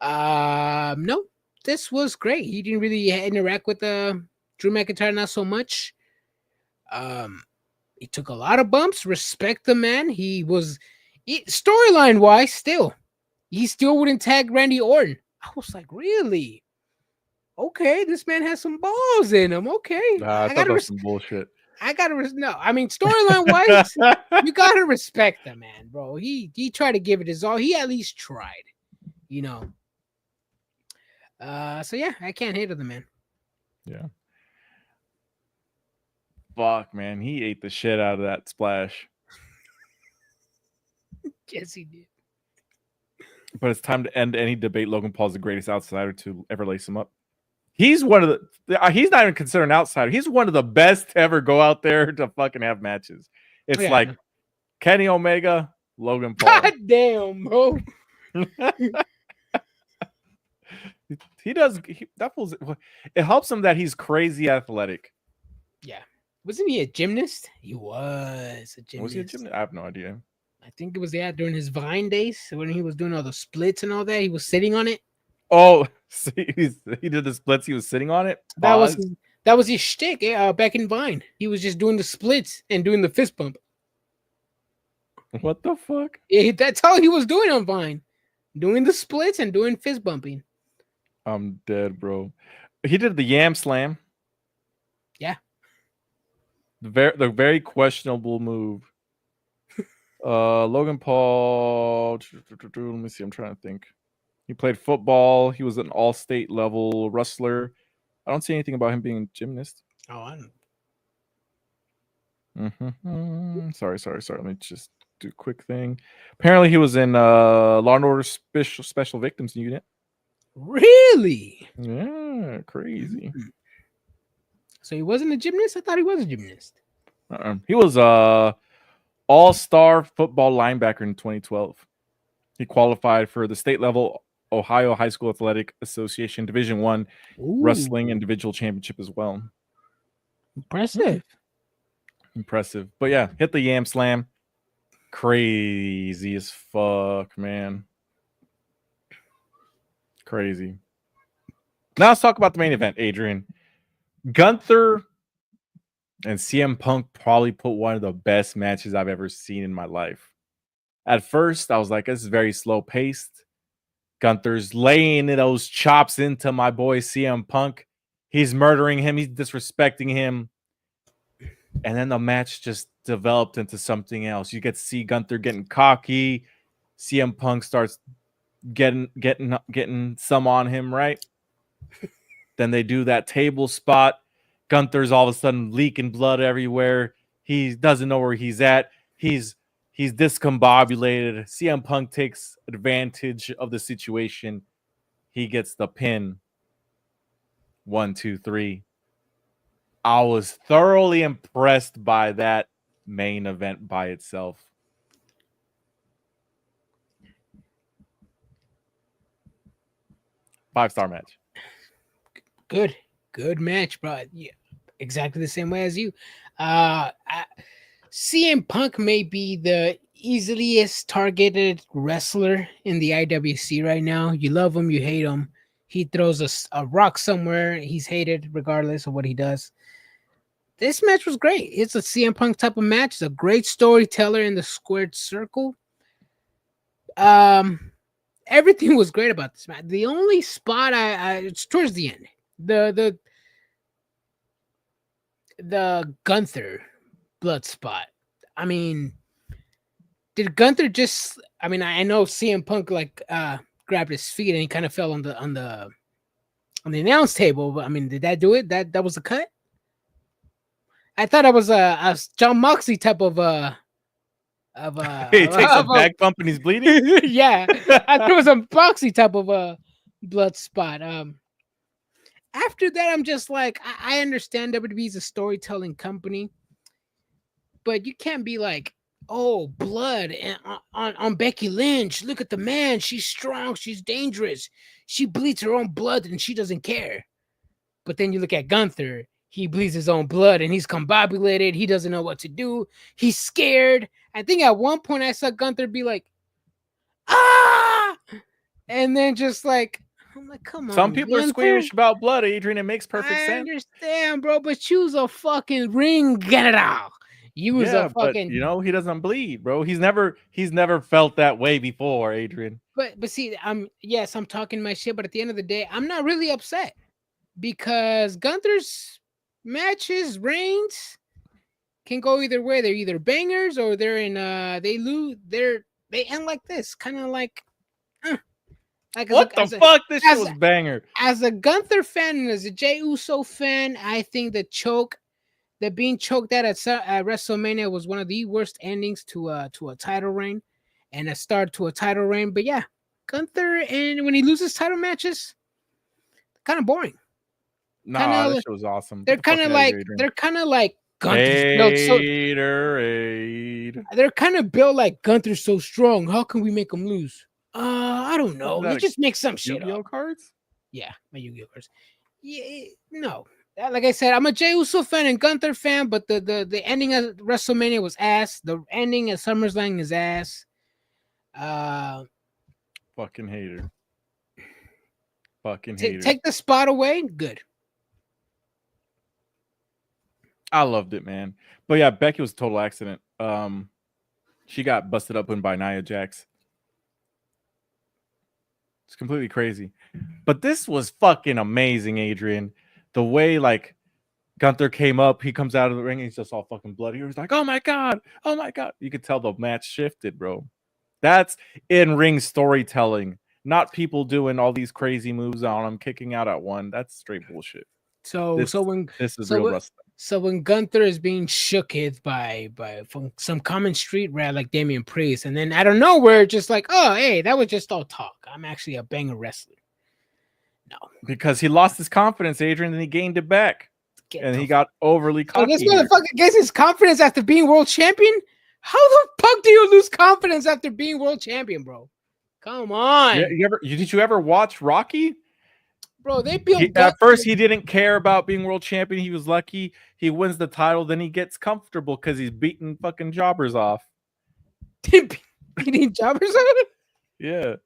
No, this was great. He didn't really interact with Drew McIntyre, not so much. He took a lot of bumps. Respect the man. Storyline wise, he still wouldn't tag Randy Orton. I was like, really? Okay, this man has some balls in him. Okay, I thought that was some bullshit. No, I mean, storyline wise, you gotta respect the man, bro. He tried to give it his all. He at least tried, you know. So yeah, I can't hate on the man. Yeah. Fuck, man, he ate the shit out of that splash. Yes, he did. But it's time to end any debate. Logan Paul's the greatest outsider to ever lace him up. He's one of he's not even considered an outsider. He's one of the best to ever go out there to fucking have matches. It's like Kenny Omega, Logan Paul. God damn, bro. It helps him that he's crazy athletic. Yeah. Wasn't he a gymnast? He was a gymnast. Was he a gymnast? I have no idea. I think it was during his Vine days when he was doing all the splits and all that. He was sitting on it. Oh, see, he did the splits. He was sitting on it. That was his shtick back in Vine. He was just doing the splits and doing the fist bump. What the fuck? Yeah, that's all he was doing on Vine, doing the splits and doing fist bumping. I'm dead, bro. He did the Yam Slam. Yeah. The very questionable move. Logan Paul. Let me see. I'm trying to think. He played football. He was an all-state level wrestler. I don't see anything about him being a gymnast. Oh, I don't. Sorry. Let me just do a quick thing. Apparently, he was in Law and Order Special Victims Unit. Really? Yeah, crazy. Mm-hmm. So he wasn't a gymnast? I thought he was a gymnast. He was all-star football linebacker in 2012. He qualified for the state level Ohio High School Athletic Association Division I Wrestling Individual Championship as well. Impressive. But yeah, hit the Yam Slam. Crazy as fuck, man. Crazy. Now let's talk about the main event, Adrian. Gunther and CM Punk probably put one of the best matches I've ever seen in my life. At first, I was like, this is very slow paced. Gunther's laying those chops into my boy CM Punk. He's murdering him. He's disrespecting him. And then the match just developed into something else. You get to see Gunther getting cocky. CM Punk starts getting some on him, right? Then they do that table spot. Gunther's all of a sudden leaking blood everywhere. He doesn't know where he's at. He's discombobulated. CM Punk takes advantage of the situation. He gets the pin. 1, 2, 3. I was thoroughly impressed by that main event by itself. Five-star match. Good match, bro. Yeah, exactly the same way as you. CM Punk may be the easiest targeted wrestler in the IWC right now. You love him, you hate him. He throws a rock somewhere. He's hated regardless of what he does. This match was great. It's a CM Punk type of match. It's a great storyteller in the squared circle. Everything was great about this match. The only spot it's towards the end. The Gunther blood spot. I mean, did Gunther just? I mean, I know CM Punk grabbed his feet and he kind of fell on the announce table. But I mean, did that do it? That was a cut. I thought it was a John Moxley type of He takes a back bump and he's bleeding. Yeah, I thought it was a Moxley type of blood spot. After that, I'm just like, I understand WWE is a storytelling company, but you can't be like, oh, blood on Becky Lynch. Look at the man. She's strong. She's dangerous. She bleeds her own blood and she doesn't care. But then you look at Gunther. He bleeds his own blood and he's combobulated. He doesn't know what to do. He's scared. I think at one point I saw Gunther be like, ah! And then just like, I'm like, come on. Some people Gunther? are squeamish about blood, Adrian. It makes perfect sense. I understand, bro, but you's a fucking ring general. You was a fucking. But, he doesn't bleed, bro. He's never felt that way before, Adrian. But see, I'm talking my shit, but at the end of the day, I'm not really upset because Gunther's matches, reigns can go either way. They're either bangers or they're in they lose. They end like this, kind of like. What the fuck? This shit was banger. As a Gunther fan and as a Jey Uso fan, I think the being choked at WrestleMania was one of the worst endings to a title reign and a start to a title reign. But yeah, Gunther, and when he loses title matches, kind of boring. Nah, this shit was awesome. They're kind of like Gunther's they're kind of built like Gunther's so strong. How can we make him lose? I don't know. He just makes some shit Yu-Gi-Oh up. cards? Yeah, my Yu-Gi-Oh cards. Yeah, no. Like I said, I'm a Jey Uso fan and Gunther fan, but the ending of WrestleMania was ass. The ending of SummerSlam is ass. Fucking hater. Fucking hater. Take the spot away. Good. I loved it, man. But yeah, Becky was a total accident. She got busted open by Nia Jax. It's completely crazy. But this was fucking amazing, Adrian. The way like Gunther came up, he comes out of the ring and he's just all fucking bloody. He was like, oh my God. You could tell the match shifted, bro. That's in-ring storytelling, not people doing all these crazy moves on him, kicking out at one. That's straight bullshit. This is real wrestling. So when Gunther is being shooketh by from some common street rat like Damian Priest, and then out of nowhere, just like, oh, hey, that was just all talk. I'm actually a banger wrestler. No. Because he lost his confidence, Adrian, and he gained it back. He got overly cocky. This motherfucker gets his confidence after being world champion? How the fuck do you lose confidence after being world champion, bro? Come on. Did you ever watch Rocky? Bro, they built at first he didn't care about being world champion. He was lucky. He wins the title, then he gets comfortable because he's beating fucking jobbers off. Beating jobbers off? Yeah.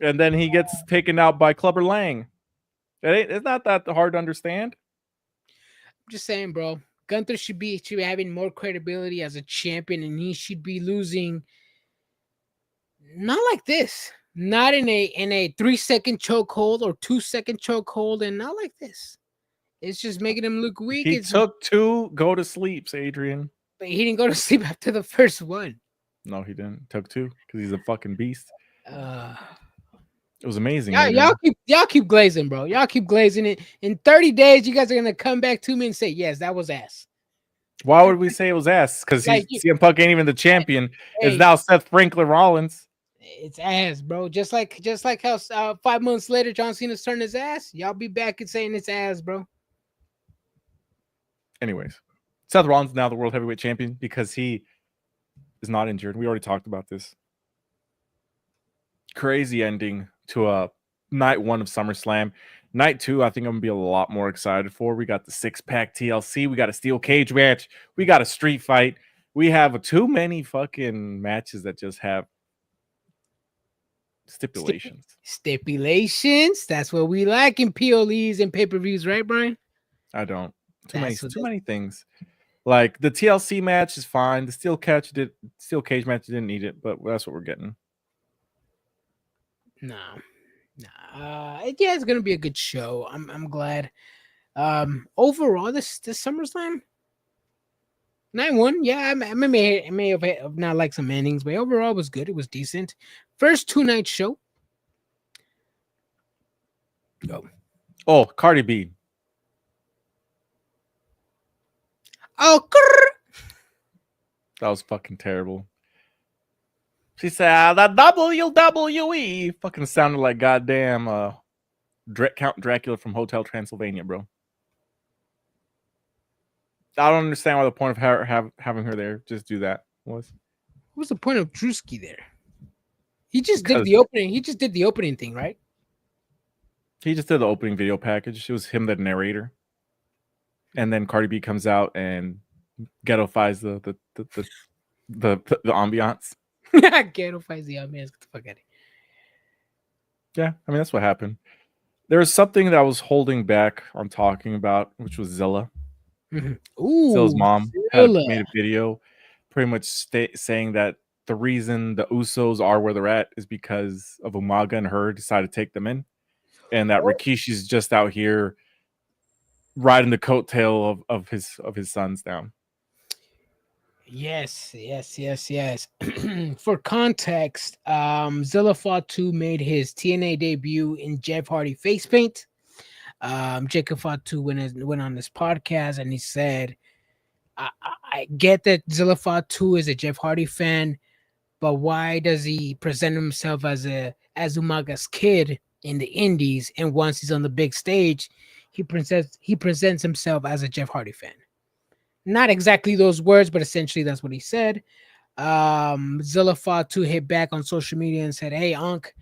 and then he gets taken out by Clubber Lang. It's not that hard to understand. I'm just saying, bro. Gunther should be having more credibility as a champion, and he should be losing. Not like this. Not in a 3-second chokehold or 2-second chokehold, and not like this. It's just making him look weak. He took 2 go to sleeps, Adrian. But he didn't go to sleep after the first one. No, he didn't. Took 2 because he's a fucking beast. It was amazing. Y'all keep glazing, bro. Y'all keep glazing it. In 30 days, you guys are gonna come back to me and say, yes, that was ass. Why would we say it was ass? Because CM Punk ain't even the champion. It's now Seth Franklin Rollins. It's ass, bro. Just like how 5 months later John Cena's turned his ass. Y'all be back and saying it's ass, bro. Anyways, Seth Rollins is now the World Heavyweight Champion because he is not injured. We already talked about this. Crazy ending to night 1 of SummerSlam. Night 2, I think I'm going to be a lot more excited for. We got the 6-pack TLC. We got a steel cage match. We got a street fight. We have too many fucking matches that just have stipulations. Stipulations? That's what we like in PLEs and pay-per-views, right, Brian? I don't. Too many things. Like the TLC match is fine. The steel cage match didn't need it, but that's what we're getting. No. Yeah, it's gonna be a good show. I'm glad. Overall, this SummerSlam, night 1, yeah, I may have not liked some endings, but overall it was good. It was decent. First 2-night show. Oh, Cardi B. Oh, that was fucking terrible. She said, the WWE fucking sounded like goddamn Count Dracula from Hotel Transylvania, bro. I don't understand why the point of having her there, just do that, was. What was the point of Drewski there? He just did the opening. He just did the opening thing, right? He just did the opening video package. It was him, the narrator. And then Cardi B comes out and ghettofies the ambiance. Ghettofies the ambiance. Get the fuck out of here. Yeah, I mean, that's what happened. There was something that I was holding back on talking about, which was Zilla. Mm-hmm. Ooh, Zilla's mom had made a video pretty much saying that the reason the Usos are where they're at is because of Umaga and her decided to take them in. And that Rikishi's just out here riding the coattail of his sons down. Yes. For context, Zilla Fatu made his TNA debut in Jeff Hardy face paint. Jacob Fatu went on this podcast and he said, I get that Zilla Fatu is a Jeff Hardy fan, but why does he present himself as Umaga's kid in the indies, and once he's on the big stage, he presents himself as a Jeff Hardy fan? Not exactly those words, but essentially that's what he said. Zilla Fatu hit back on social media and said, hey, Unc,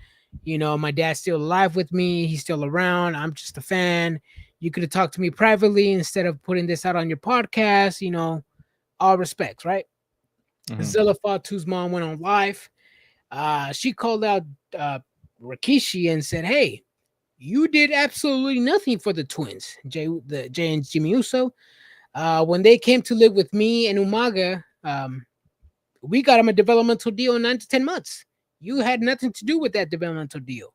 my dad's still alive with me. He's still around. I'm just a fan. You could have talked to me privately instead of putting this out on your podcast. All respects, right? Mm-hmm. Zilla Fatu's mom went on live. She called out Rikishi and said, hey, you did absolutely nothing for the twins, Jey and Jimmy Uso. When they came to live with me and Umaga, we got them a developmental deal in 9 to 10 months. You had nothing to do with that developmental deal.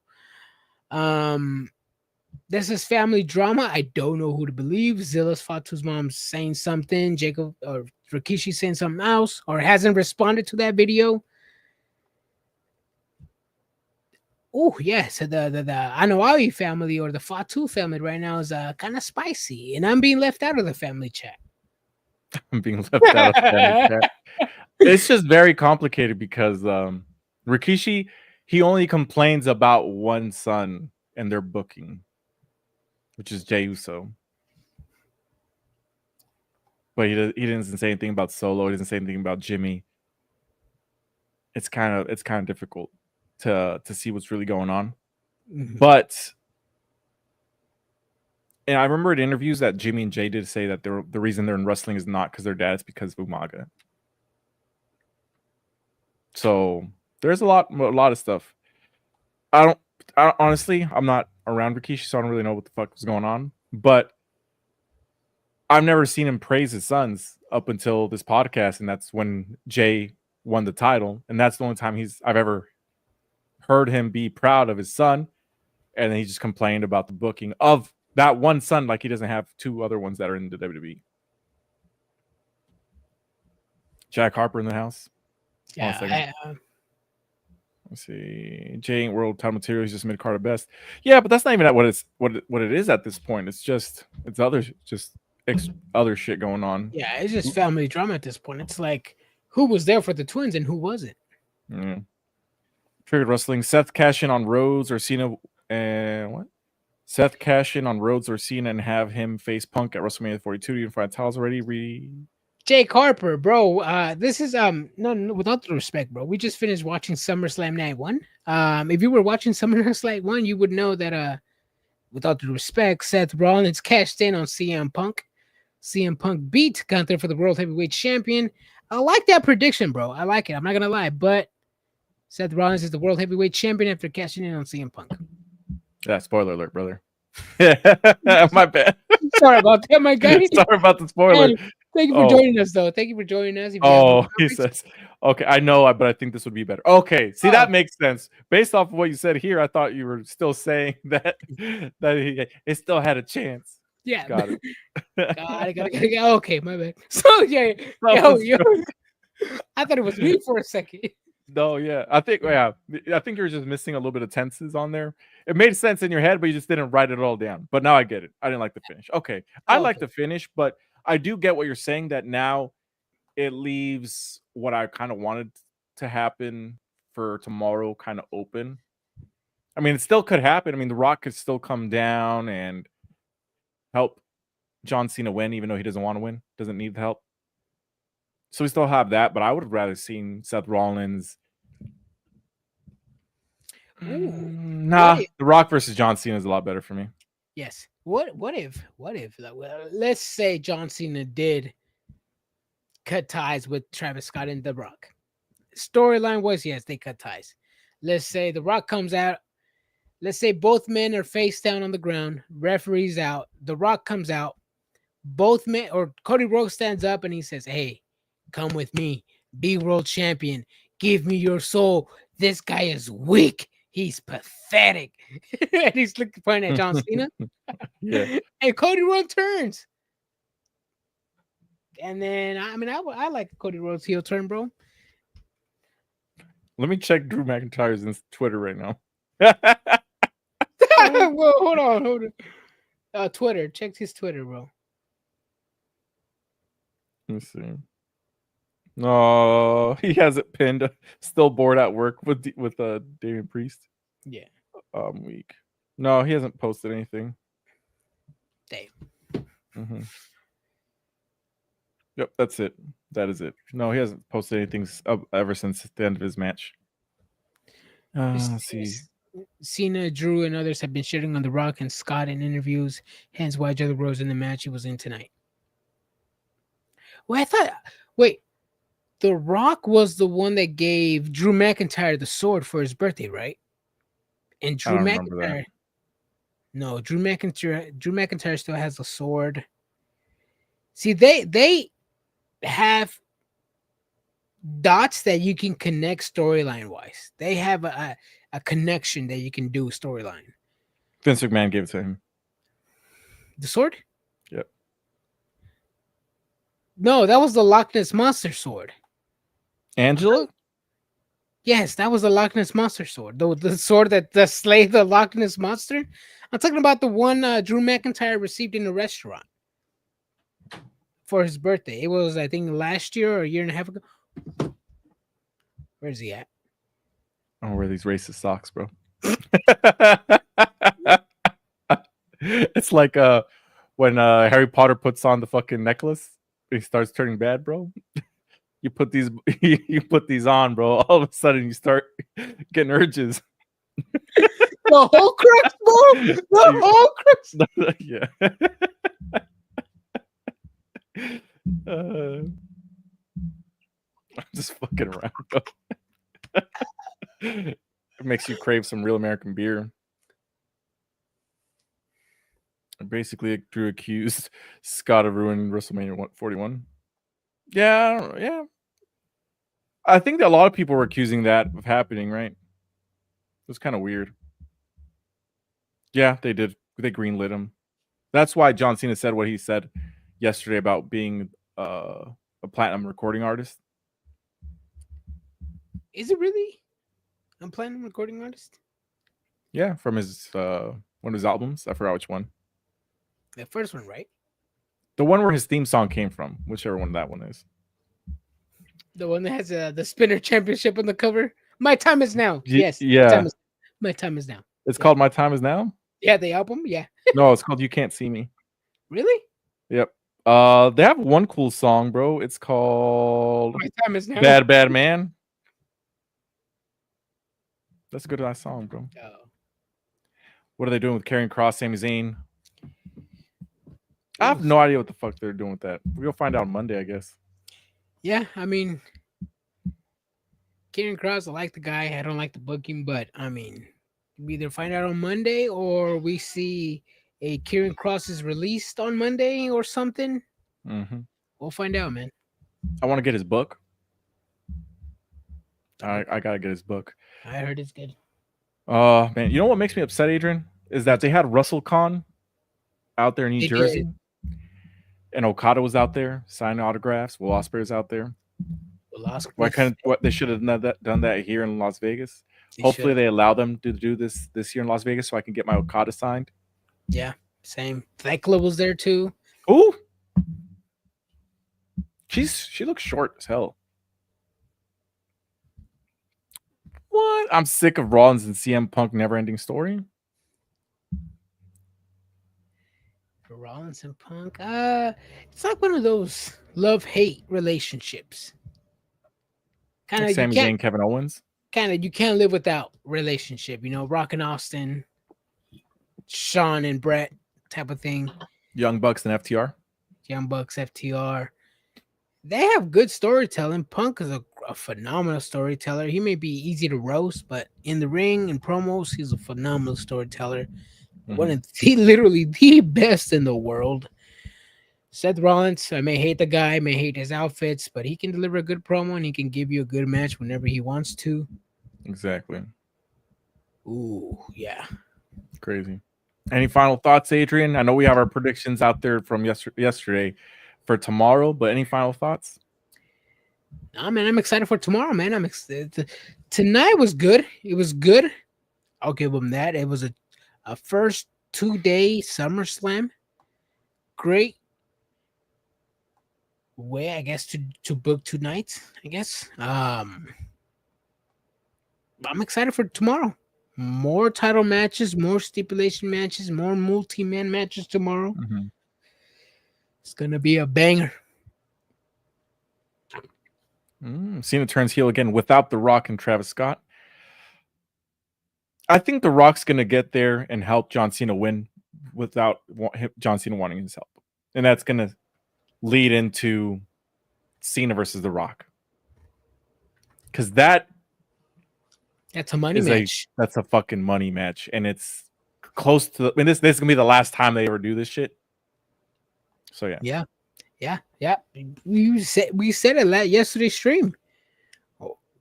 This is family drama. I don't know who to believe. Zilla Fatu's mom saying something, Jacob or Rikishi saying something else, or hasn't responded to that video. Oh, yeah. So the Anoa'i family or the Fatu family right now is kind of spicy, and I'm being left out of the family chat. I'm being left out of the family chat. It's just very complicated because Rikishi, he only complains about one son and their booking, which is Jey Uso. But he doesn't say anything about Solo. He doesn't say anything about Jimmy. It's kind of difficult to see what's really going on. Mm-hmm. And I remember in interviews that Jimmy and Jay did say that the reason they're in wrestling is not because they're dads, because of Umaga. So there's a lot of stuff. I Honestly, I'm not around Rikishi, so I don't really know what the fuck was going on. But I've never seen him praise his sons up until this podcast, and that's when Jey won the title, and that's the only time I've ever heard him be proud of his son. And then he just complained about the booking of that one son, like he doesn't have two other ones that are in the WWE. Jack Harper in the house. Yeah. Let's see. Jey ain't world title material. He's just mid card at best. Yeah, but that's not even what it is at this point. It's other shit going on. Yeah, it's just family drama at this point. It's like who was there for the twins and who wasn't. Yeah. Triggered Wrestling. Seth cash in on Rhodes or Cena. What? Seth cash in on Rhodes or Cena and have him face Punk at WrestleMania 42. You can find titles already. Jake Harper, bro. This is no, without the respect, bro. We just finished watching SummerSlam Night 1. If you were watching SummerSlam Night 1, you would know that without the respect, Seth Rollins cashed in on CM Punk. CM Punk beat Gunther for the World Heavyweight Champion. I like that prediction, bro. I like it. I'm not gonna lie, but Seth Rollins is the World Heavyweight Champion after cashing in on CM Punk. Yeah, spoiler alert, brother. My bad. Sorry about that, my guy. Sorry about the spoiler. Man, thank you for joining us, though. Thank you for joining us. He says, okay, I know, but I think this would be better. Okay, see, that makes sense. Based off of what you said here, I thought you were still saying that it still had a chance. Yeah. Got it. Got it. Okay, my bad. So, yeah. Yo. I thought it was me for a second. No, yeah. I think you're just missing a little bit of tenses on there. It made sense in your head, but you just didn't write it all down. But now I get it. I didn't like the finish. Okay. I like the finish, but I do get what you're saying, that now it leaves what I kind of wanted to happen for tomorrow kind of open. I mean, it still could happen. I mean, The Rock could still come down and help John Cena win, even though he doesn't want to win, doesn't need the help. So we still have that, but I would have rather seen Seth Rollins. The Rock versus John Cena is a lot better for me. Yes. What if let's say John Cena did cut ties with Travis Scott and The Rock. Storyline was, yes, they cut ties. Let's say The Rock comes out. Let's say both men are face down on the ground. Referee's out. The Rock comes out. Both men, or Cody Rhodes stands up and he says, "Hey, come with me. Be world champion. Give me your soul. This guy is weak. He's pathetic." And he's pointing at John Cena. Yeah. And Cody Rhodes turns. And then, I like Cody Rhodes' heel turn, bro. Let me check Drew McIntyre's Twitter right now. Well, hold on. Twitter. Check his Twitter, bro. Let me see. No, he has it pinned. Still bored at work with Damian Priest. Yeah. Week. No, he hasn't posted anything. Dave. Mm-hmm. Yep, that's it. That is it. No, he hasn't posted anything ever since the end of his match. Let's see. Cena, Drew, and others have been shitting on The Rock and Scott in interviews. Hence why Jody Rose in the match he was in tonight. Well, The Rock was the one that gave Drew McIntyre the sword for his birthday, right? And Drew McIntyre. No, Drew McIntyre still has the sword. See, they have dots that you can connect storyline wise. They have a connection that you can do storyline. Vince McMahon gave it to him. The sword? Yep. No, that was the Loch Ness Monster sword. Angela? Yes, that was the Loch Ness Monster sword. The sword that slayed the Loch Ness Monster. I'm talking about the one Drew McIntyre received in a restaurant for his birthday. It was, I think, last year or a year and a half ago. Where's he at? Oh, wear these racist socks, bro. It's like when Harry Potter puts on the fucking necklace, he starts turning bad, bro. You put these on, bro. All of a sudden, you start getting urges. The whole crux, bro. The whole crux. Yeah. I'm just fucking around, bro. It makes you crave some real American beer. Basically, Drew accused Scott of ruining WrestleMania 41. Yeah. I think that a lot of people were accusing that of happening, right? It was kind of weird. Yeah, they did. They greenlit him. That's why John Cena said what he said yesterday about being a platinum recording artist. Is it really a platinum recording artist? Yeah, from his one of his albums. I forgot which one. The first one, right? The one where his theme song came from, whichever one that one is. The one that has the Spinner Championship on the cover. My time is now. Yes. Yeah. My time is now. It's called My Time Is Now? Yeah, the album. Yeah. No, it's called You Can't See Me. Really? Yep. They have one cool song, bro. It's called My Time Is Now. Bad Man. That's a good ass song, bro. Oh. What are they doing with Karrion Kross, Sami Zayn? I have no idea what the fuck they're doing with that. We'll find out Monday, I guess. Yeah, I mean, Karrion Kross, I like the guy. I don't like the booking, but I mean, we either find out on Monday or we see a Karrion Kross is released on Monday or something. Mm-hmm. We'll find out, man. I want to get his book. I gotta get his book. I heard it's good. Man, you know what makes me upset, Adrian, is that they had WrestleCon out there in New Jersey. Did. And Okada was out there signing autographs. Will Ospreay was out there. Why couldn't they should have done that here in Las Vegas? Hopefully they allow them to do this year in Las Vegas so I can get my Okada signed. Yeah, same. Thekla was there too. Ooh, she looks short as hell. What? I'm sick of Rollins and CM Punk never-ending story. For Rollins and Punk, it's like one of those love-hate relationships. Kind of like Sami Zayn, Kevin Owens. Kind of, you can't live without relationship. You know, Rock and Austin, Shawn and Brett type of thing. Young Bucks and FTR. Young Bucks, FTR. They have good storytelling. Punk is a phenomenal storyteller. He may be easy to roast, but in the ring and promos, he's a phenomenal storyteller. Mm-hmm. One of literally the best in the world. Seth Rollins, I may hate the guy, may hate his outfits, but he can deliver a good promo and he can give you a good match whenever he wants to. Exactly. Ooh, yeah. Crazy. Any final thoughts, Adrian? I know we have our predictions out there from yesterday for tomorrow, but any final thoughts? Nah, man, I'm excited for tomorrow, man. I'm excited. Tonight was good. It was good. I'll give them that. It was a first 2-day SummerSlam. Great way, I guess, to book 2 nights, I guess. I'm excited for tomorrow. More title matches, more stipulation matches, more multi-man matches tomorrow. Mm-hmm. It's gonna be a banger. Cena turns heel again without The Rock and Travis Scott. I think The Rock's gonna get there and help John Cena win without John Cena wanting his help, and that's gonna lead into Cena versus The Rock, because that's a money match. That's a fucking money match, and it's close to. I mean, this is gonna be the last time they ever do this shit. So yeah. We said it yesterday's stream.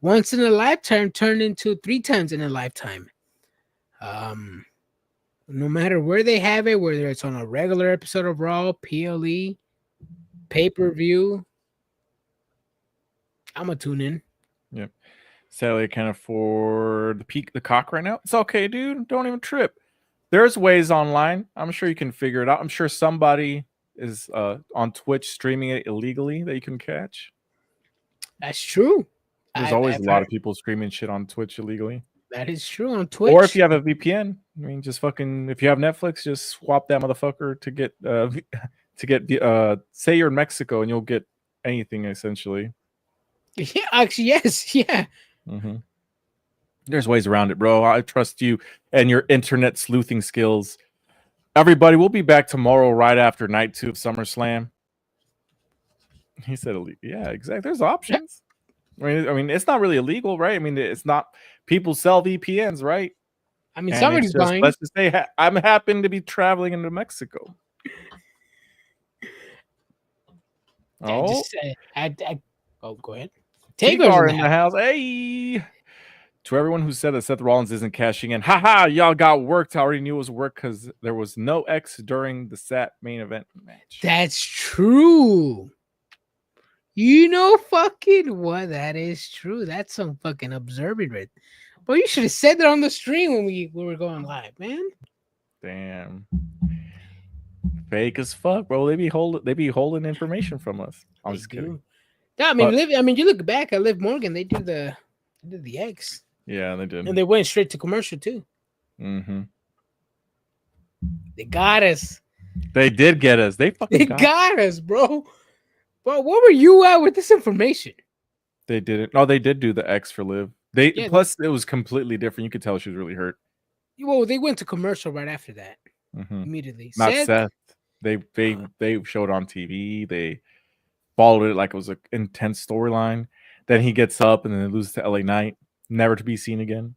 Once in a lifetime turned into 3 times in a lifetime. No matter where they have it, whether it's on a regular episode of Raw, PLE, pay-per-view, I'm gonna tune in. Yep. Sadly, I can't afford the cock right now. It's okay, dude. Don't even trip. There's ways online. I'm sure you can figure it out. I'm sure somebody is on Twitch streaming it illegally that you can catch. That's true. There's always a lot of people streaming shit on Twitch illegally. That is true on Twitch. Or if you have a VPN, I mean, just fucking. If you have Netflix, just swap that motherfucker to get say you're in Mexico and you'll get anything essentially. Yeah, actually, yes, yeah. Mm-hmm. There's ways around it, bro. I trust you and your internet sleuthing skills. Everybody, we'll be back tomorrow right after night 2 of SummerSlam. He said, "Yeah, exactly." There's options. I mean, it's not really illegal, right? I mean, it's not. People sell VPNs, right? I mean, And somebody's it's just, buying. let's just say I'm happen to be traveling into Mexico. Oh, Oh, go ahead. Takeover in the house. Hey, to everyone who said that Seth Rollins isn't cashing in, haha, y'all got worked. I already knew it was work because there was no X during the SAT main event match. That's true. You know fucking what? That is true. That's some fucking observing right. But you should have said that on the stream when we were going live, man. Damn. Fake as fuck, bro. They be holding information from us. I'm just kidding. Yeah, I mean, you look back at Liv Morgan, they did the X. Yeah, they did. And they went straight to commercial too. Mm-hmm. They got us. They did get us. They got us, bro. Bro, where were you at with this information? They didn't. No, they did do the X for Liv. Plus it was completely different. You could tell she was really hurt. Well, they went to commercial right after that. Mm-hmm. Immediately. Not Seth. They showed on TV. They followed it like it was an intense storyline. Then he gets up and then they lose to LA Knight, never to be seen again.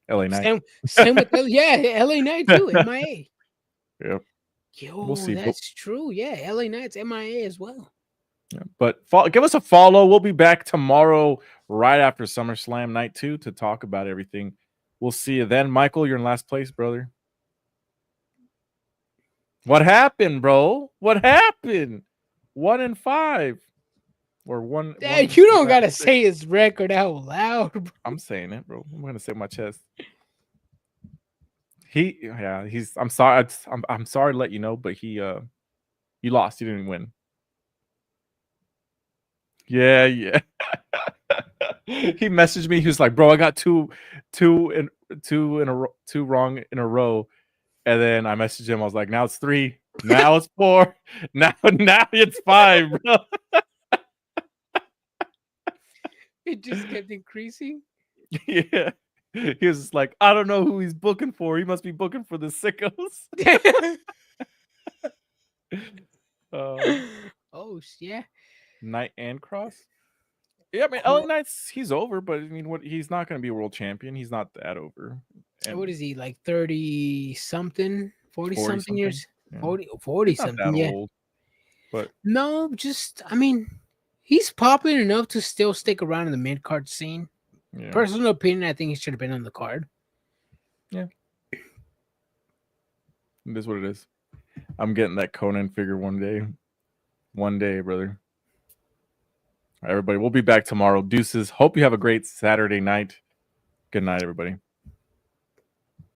LA Knight. Same with LA Knight too. MIA. Yep. Yo, we'll see. That's true. Yeah, LA Knight's MIA as well. Yeah, but give us a follow. We'll be back tomorrow right after SummerSlam Night 2 to talk about everything. We'll see you then. Michael, you're in last place, brother. What happened, bro? What happened? 1-5 or one. Dad, you don't gotta say his record out loud, bro. I'm saying it, bro. I'm gonna say it in my chest. I'm sorry. I'm sorry to let you know, but he lost. He didn't win. Yeah. He messaged me. He was like, "Bro, I got two wrong in a row." And then I messaged him. I was like, "Now it's 3. Now it's 4. Now it's 5, bro." It just kept increasing. Yeah. He was just like, "I don't know who he's booking for. He must be booking for the sickos." Oh yeah. Knight and Cross. Yeah, I mean, LA Knight's he's over, but I mean, he's not going to be a world champion. He's not that over. And what is he, like 30 something, 40 something years? Yeah. 40 something, yeah. Old, but no, I mean, he's popular enough to still stick around in the mid card scene. Yeah. Personal opinion, I think he should have been on the card. Yeah. It is what it is. I'm getting that Conan figure one day. One day, brother. All right, everybody, we'll be back tomorrow. Deuces. Hope you have a great Saturday night. Good night, everybody.